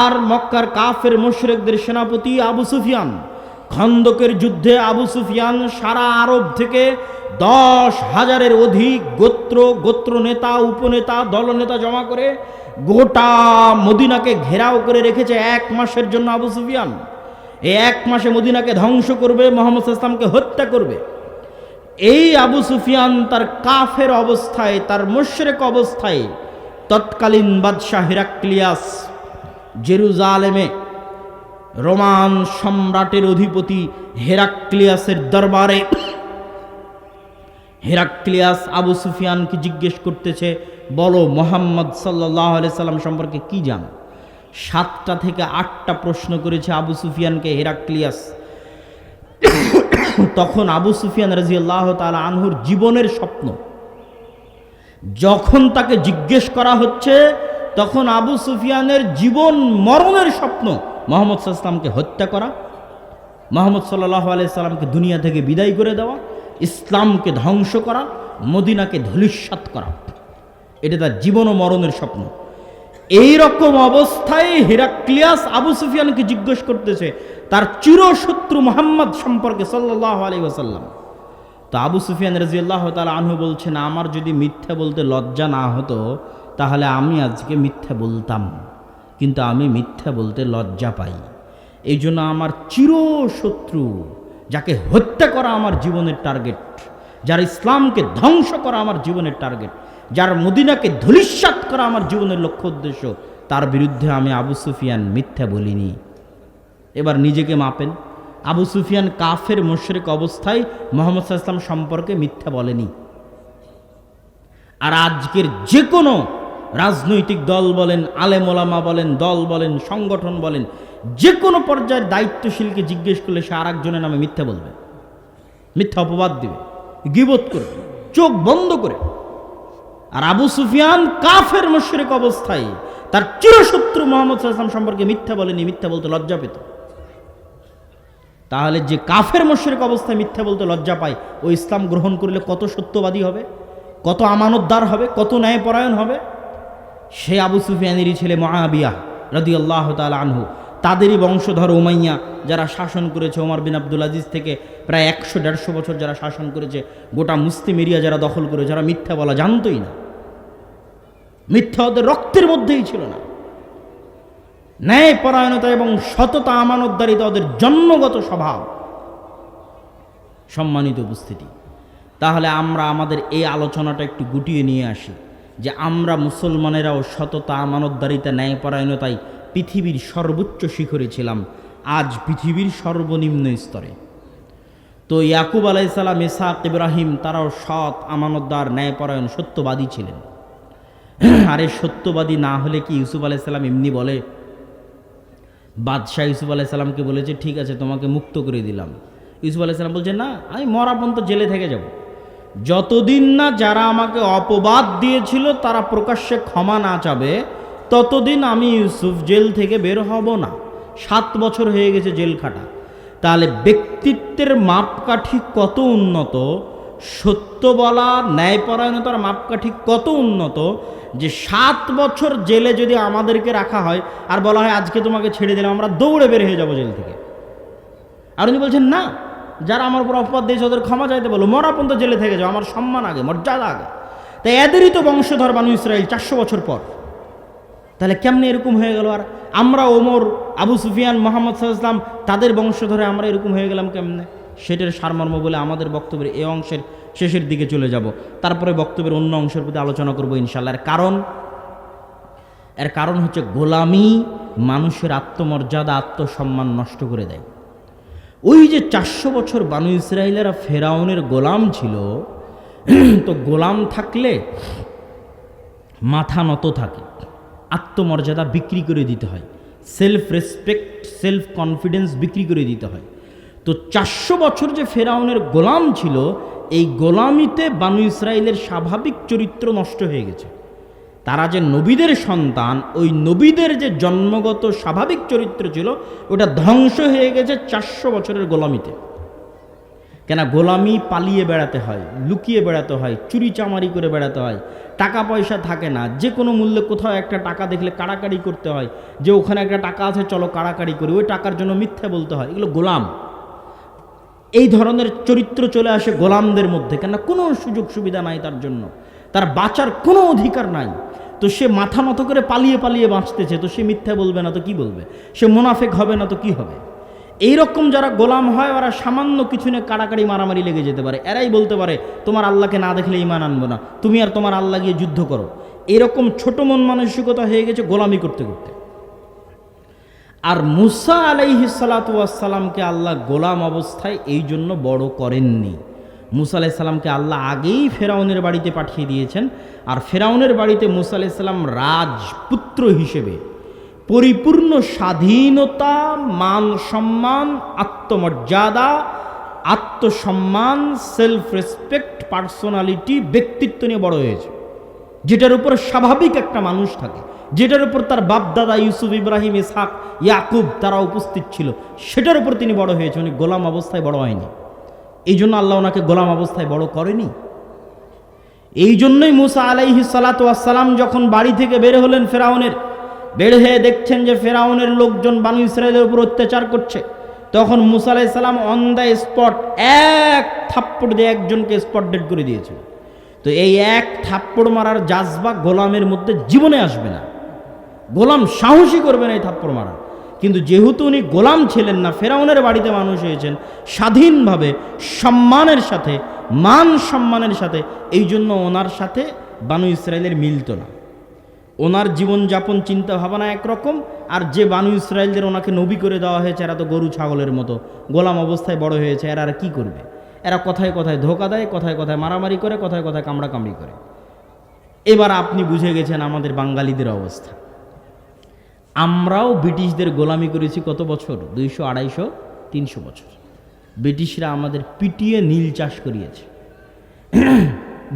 আর মক্কার কাফের মুশরিকদের সেনাপতি আবু সুফিয়ান। খন্দকের যুদ্ধে আবু সুফিয়ান সারা আরব থেকে 10,000-এর অধিক গোত্র নেতা, উপনেতা, দলনেতা জমা করে গোটা মদিনাকে ঘেরাও করে রেখেছে 1 মাসের জন্য। আবু সুফিয়ান এই 1 মাসে মদিনাকে ধ্বংস করবে, মুহাম্মদ সাল্লাল্লাহু আলাইহি ওয়াসাল্লামকে হত্যা করবে। এই আবু সুফিয়ান তার কাফের অবস্থায়, তার মুশরিক অবস্থায় তৎকালীন বাদশাহ হিরাক্লিয়াস জেরুজালেমে রোমান সম্রাটের অধিপতি হেরাক্লিয়াসের দরবারে হেরাক্লিয়াস আবু সুফিয়ানকে জিজ্ঞেস করতেছে, বলো মুহাম্মদ সাল্লাল্লাহু আলাইহি সাল্লাম সম্পর্কে কি জানো? 7টা থেকে 8টা প্রশ্ন করেছে আবু সুফিয়ানকে হেরাক্লিয়াস। তখন আবু সুফিয়ান রাদিয়াল্লাহু তাআলা আনহুর জীবনের স্বপ্ন যখন তাকে জিজ্ঞেস করা হচ্ছে, তখন আবু সুফিয়ানের জীবন মরণের স্বপ্ন মুহাম্মদ সাল্লাল্লাহু আলাইহি ওয়াসাল্লামকে হত্যা করা, মুহাম্মদ সাল্লাল্লাহু আলাইহি সাল্লামকে দুনিয়া থেকে বিদায় করে দেওয়া, ইসলামকে ধ্বংস করা, মদিনাকে ধূলিসাৎ করা। এটা তার জীবন ও মরণের স্বপ্ন। এই রকম অবস্থায় হেরাক্লিয়াস আবু সুফিয়ানকে জিজ্ঞেস করতেছে তার চিরশত্রু মুহাম্মদ সম্পর্কে সাল্লাল্লাহু আলাইহি ওয়াসাল্লাম। তো আবু সুফিয়ান রাদিয়াল্লাহু তাআলা আনহু বলছেন, আমার যদি মিথ্যা বলতে লজ্জা না হতো তাহলে আমি আজকে মিথ্যা বলতাম, কিন্তু আমি মিথ্যা বলতে লজ্জা পাই। এই জন্য আমার চিরশত্রু, যাকে হত্যা করা আমার জীবনের টার্গেট, যার ইসলামকে ধ্বংস করা আমার জীবনের টার্গেট, যার মদিনাকে ধূলিসাৎ করা আমার জীবনের লক্ষ্য উদ্দেশ্য, তার বিরুদ্ধে আমি আবু সুফিয়ান মিথ্যা বলিনি। এবার নিজেকে মাপেন। আবু সুফিয়ান কাফের মুশরিক অবস্থায় মুহাম্মদ সাল্লাল্লাহু আলাইহি ওয়াসাল্লাম সম্পর্কে মিথ্যা বলেনি। আর আজকের যে কোনো রাজনৈতিক দল বলেন, আলেম ওলামা বলেন, দল বলেন, সংগঠন বলেন, যে কোনো পর্যায়ের দায়িত্বশীলকে জিজ্ঞেস করলে সে আর একজনের নামে মিথ্যা বলবে, মিথ্যা অপবাদ দিবে, গীবত করবে চোখ বন্ধ করে। আর আবু সুফিয়ান কাফের মুশরিক অবস্থায় তার চিরশত্রু মুহাম্মদ সাল্লাল্লাহু আলাইহি ওয়াসাল্লাম সম্পর্কে মিথ্যা বলেনি, মিথ্যা বলতে লজ্জা পেত। তাহলে যে কাফের মুশরিক অবস্থায় মিথ্যা বলতে লজ্জা পায়, ও ইসলাম গ্রহণ করলে কত সত্যবাদী হবে, কত আমানতদার হবে, কত ন্যায়পরায়ণ হবে। সে আবু সুফিয়ানেরই ছেলে মুআবিয়া রাদিয়াল্লাহু তাআলা আনহু, তাদেরই বংশধর উমাইয়া, যারা শাসন করেছে ওমর বিন আব্দুল আজিজ থেকে প্রায় 100-150 বছর যারা শাসন করেছে, গোটা মুসলিম এরিয়া যারা দখল করে, যারা মিথ্যা বলা জানতোই না, মিথ্যা ওদের রক্তের মধ্যেই ছিল না। ন্যায়পরায়ণতা এবং সততা, আমানতদারিতা ওদের জন্মগত স্বভাব। সম্মানিত উপস্থিতি, তাহলে আমরা আমাদের এই আলোচনাটা একটু গুটিয়ে নিয়ে আসি যে আমরা মুসলমানেরাও সততা, আমানতদারিতা, ন্যায়পরায়ণতায় পৃথিবীর সর্বোচ্চ শিখরে ছিলাম, আজ পৃথিবীর সর্বনিম্ন স্তরে। তো ইয়াকুব আলাইহিসসালাম, ইসহাক, ইব্রাহিম তারাও সৎ, আমানতদার, ন্যায়পরায়ণ, সত্যবাদী ছিলেন। আরে সত্যবাদী না হলে কি ইউসুফ আলাইহিসসালাম এমনি বলে? বাদশাহ ইউসুফ আলাইহিসসালামকে বলেছে ঠিক আছে তোমাকে মুক্ত করে দিলাম। ইউসুফ আলাইহিসসালাম বলছে না, আমি মরা পর্যন্ত জেলে থেকে যাব, যতদিন না যারা আমাকে অপবাদ দিয়েছিল তারা প্রকাশ্যে ক্ষমা না চাবে ততদিন আমি ইউসুফ জেল থেকে বের হব না। 7 বছর হয়ে গেছে জেল খাটা। তাহলে ব্যক্তিত্বের মাপকাঠি কত উন্নত, সত্য বলা, ন্যায়পরায়ণতার মাপকাঠি কত উন্নত যে 7 বছর জেলে যদি আমাদেরকে রাখা হয় আর বলা হয় আজকে তোমাকে ছেড়ে দিলাম, আমরা দৌড়ে বের হয়ে যাবো জেল থেকে। আর উনি বলছেন না, যারা আমার উপর অপবাদ দিয়েছে ওদের ক্ষমা চাইতে বলো, মরা পর্যন্ত জেলে থেকে যাও, আমার সম্মান আগে, মর্যাদা আগে। তাই এদেরই তো বংশধর বানু ইসরাইল 400 বছর পর। তাহলে কেমনে এরকম হয়ে গেল? আর আমরা ওমর, আবু সুফিয়ান, মোহাম্মদ সাল্লাল্লাহু আলাইহি ওয়াসাল্লাম তাদের বংশধরে আমরা এরকম হয়ে গেলাম কেমনে? সেটার সারমর্ম বলে আমাদের বক্তব্যের এই অংশের শেষের দিকে চলে যাব, তারপরে বক্তব্যের অন্য অংশের প্রতি আলোচনা করবো ইনশাআল্লাহ। এর কারণ হচ্ছে গোলামি মানুষের আত্মমর্যাদা, আত্মসম্মান নষ্ট করে দেয়। ওই যে 400 বছর বানু ইসরাইলেরা ফেরাউনের গোলাম ছিল, তো গোলাম থাকলে মাথা নত থাকে, আত্মমর্যাদা বিক্রি করে দিতে হয়, সেলফ রেসপেক্ট, সেলফ কনফিডেন্স বিক্রি করে দিতে হয়। তো 400 বছর যে ফেরাউনের গোলাম ছিল, এই গোলামিতে বানু ইসরাইলের স্বাভাবিক চরিত্র নষ্ট হয়ে গেছে। তারা যে নবীদের সন্তান, ওই নবীদের যে জন্মগত স্বাভাবিক চরিত্র ছিল ওটা ধ্বংস হয়ে গেছে 400 বছরের গোলামিতে। কেন? গোলামি পালিয়ে বেড়াতে হয়, লুকিয়ে বেড়াতে হয়, চুরি চামারি করে বেড়াতে হয়, টাকা পয়সা থাকে না, যে কোনো মূল্যে কোথাও একটা টাকা দেখলে কাড়াকাড়ি করতে হয়, যে ওখানে একটা টাকা আছে চলো কাড়াকাড়ি করি, ওই টাকার জন্য মিথ্যা বলতে হয়, এগুলো গোলাম। এই ধরনের চরিত্র চলে আসে গোলামদের মধ্যে, কেন? কোনো সুযোগ সুবিধা নাই তার জন্য, তার বাঁচার কোনো অধিকার নাই। তো সে মাথা নত করে পালিয়ে পালিয়ে বাঁচতেছে, তো সে মিথ্যা বলবে না তো কি বলবে? সে মুনাফেক হবে না তো কি হবে? এইরকম যারা গোলাম হয় ওরা সামান্য কিছু নিয়ে কাড়াকাড়ি মারামারি লেগে যেতে পারে। এরাই বলতে পারে তোমার আল্লাহকে না দেখলে ঈমান আনবো না, তুমি আর তোমার আল্লাহ গিয়ে যুদ্ধ করো। এরকম ছোট মন মানসিকতা হয়ে গেছে গোলামি করতে করতে। আর মুসা আলাইহিস সালাতু ওয়াস সালামকে আল্লাহ গোলাম অবস্থায় এই জন্য বড় করেননি। মুসা আলাইহিস সালামকে আল্লাহ আগেই ফেরাউনের বাড়িতে পাঠিয়ে দিয়েছেন, আর ফেরাউনের বাড়িতে মুসা আলাইহিস সালাম রাজপুত্র হিসেবে পরিপূর্ণ স্বাধীনতা, মান সম্মান, আত্মমর্যাদা, আত্মসম্মান, সেলফ রেসপেক্ট, পার্সোনালিটি, ব্যক্তিত্ব নিয়ে বড় হয়েছে, যেটার উপর স্বাভাবিক একটা মানুষ থাকে, যেটার উপর তার বাপদাদা ইউসুফ, ইব্রাহিম, ইসহাক, ইয়াকুব তারা উপস্থিত ছিল, সেটার উপর তিনি বড় হয়েছে। উনি গোলাম অবস্থায় বড় হয়নি, এই জন্য আল্লাহ ওনাকে গোলাম অবস্থায় বড় করেনি। এই জন্যই মুসা আলাইহিস সালাতু ওয়াস সালাম যখন বাড়ি থেকে বের হলেন ফেরাউনের, বের হয়ে দেখছেন যে ফেরাউনের লোকজন বানু ইসরায়েলের উপর অত্যাচার করছে, তখন মুসা আলাইহিস সালাম অন দ্য স্পট এক থাপ্পড় দিয়ে একজনকে স্পট ডেড করে দিয়েছিল। তো এই এক থাপ্পড় মারার জাজবা গোলামের মধ্যে জীবনে আসবে না, গোলাম সাহসী করবে না এই থাপ্পড় মারা। কিন্তু যেহেতু উনি গোলাম ছিলেন না, ফেরাউনের বাড়িতে মানুষ হয়েছেন স্বাধীনভাবে, সম্মানের সাথে, মান সম্মানের সাথে, এই জন্য ওনার সাথে বানু ইসরায়েলের মিলত না। ওনার জীবনযাপন, চিন্তা ভাবনা একরকম, আর যে বানু ইসরায়েলদের ওনাকে নবী করে দেওয়া হয়েছে এরা তো গরু ছাগলের মতো গোলাম অবস্থায় বড় হয়েছে। এরা আর কি করবে? এরা কথায় কথায় ধোকা দেয়, কথায় কথায় মারামারি করে, কথায় কথায় কামড়াকামড়ি করে। এবার আপনি বুঝে গেছেন আমাদের বাঙালিদের অবস্থা। আমরাও ব্রিটিশদের গোলামি করেছি কত বছর? 200, 250, 300 বছর। ব্রিটিশরা আমাদের পিটিয়ে নীল চাষ করিয়েছে,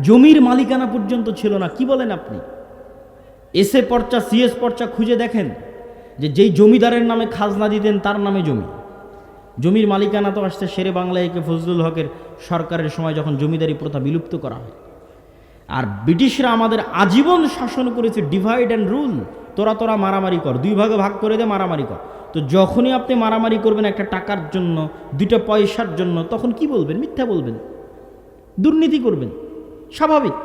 জমির মালিকানা পর্যন্ত ছিল না। কি বলেন আপনি? এসএ পর্চা, সিএস পর্চা খুঁজে দেখেন যে যেই জমিদারের নামে খাজনা দিতেন তার নামে জমি। জমির মালিকানা তো আসছে শেরে বাংলা একে ফজলুল হকের সরকারের সময়, যখন জমিদারি প্রথা বিলুপ্ত করা হয়। আর ব্রিটিশরা আমাদের আজীবন শাসন করেছে ডিভাইড অ্যান্ড রুল, তোরা তোরা মারামারি কর, 2 ভাগে ভাগ করে দে, মারামারি কর। তো যখনই আপনি মারামারি করবেন একটা টাকার জন্য, 2টা পয়সার জন্য, তখন কি বলবেন? মিথ্যা বলবেন, দুর্নীতি করবেন, স্বাভাবিক।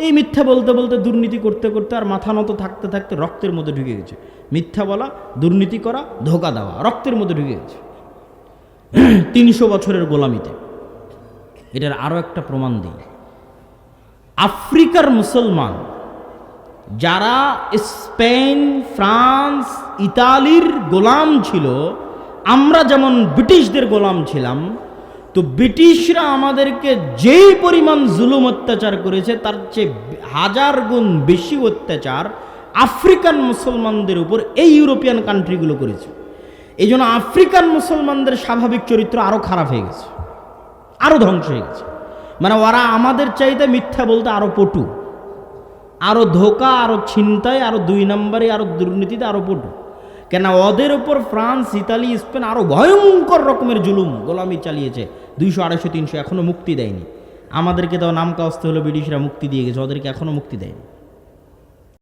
এই মিথ্যা বলতে বলতে, দুর্নীতি করতে করতে আর মাথা নত থাকতে থাকতে রক্তের মধ্যে ঢুকে গেছে। মিথ্যা বলা, দুর্নীতি করা, ধোকা দেওয়া রক্তের মধ্যে ঢুকে গেছে 300 বছরের গোলামিতে। এটার আরও একটা প্রমাণ দিই। আফ্রিকার মুসলমান যারা স্পেন, ফ্রান্স, ইতালির গোলাম ছিল, আমরা যেমন ব্রিটিশদের গোলাম ছিলাম, তো ব্রিটিশরা আমাদেরকে যেই পরিমাণ জুলুম অত্যাচার করেছে তার চেয়ে 1000 গুণ বেশি অত্যাচার আফ্রিকান মুসলমানদের উপর এই ইউরোপিয়ান কান্ট্রিগুলো করেছে। এই জন্য আফ্রিকান মুসলমানদের স্বাভাবিক চরিত্র আরও খারাপ হয়ে গেছে, আরও ধ্বংস হয়ে গেছে। মানে ওরা আমাদের চাইতে মিথ্যা বলতে আরও পটু, আরও ধোকা, আরও ছিনতাই, আরও 2 নম্বরে, আরও দুর্নীতিতে আরও পটু। কেন ওদের ওপর ফ্রান্স, ইতালি, স্পেন আরও ভয়ঙ্কর রকমের জুলুম গোলামি চালিয়েছে, 200, 250, 300, এখনও মুক্তি দেয়নি। আমাদেরকে তো নাম কাস্তে হলো ব্রিটিশরা মুক্তি দিয়ে গেছে, ওদেরকে এখনও মুক্তি দেয়নি।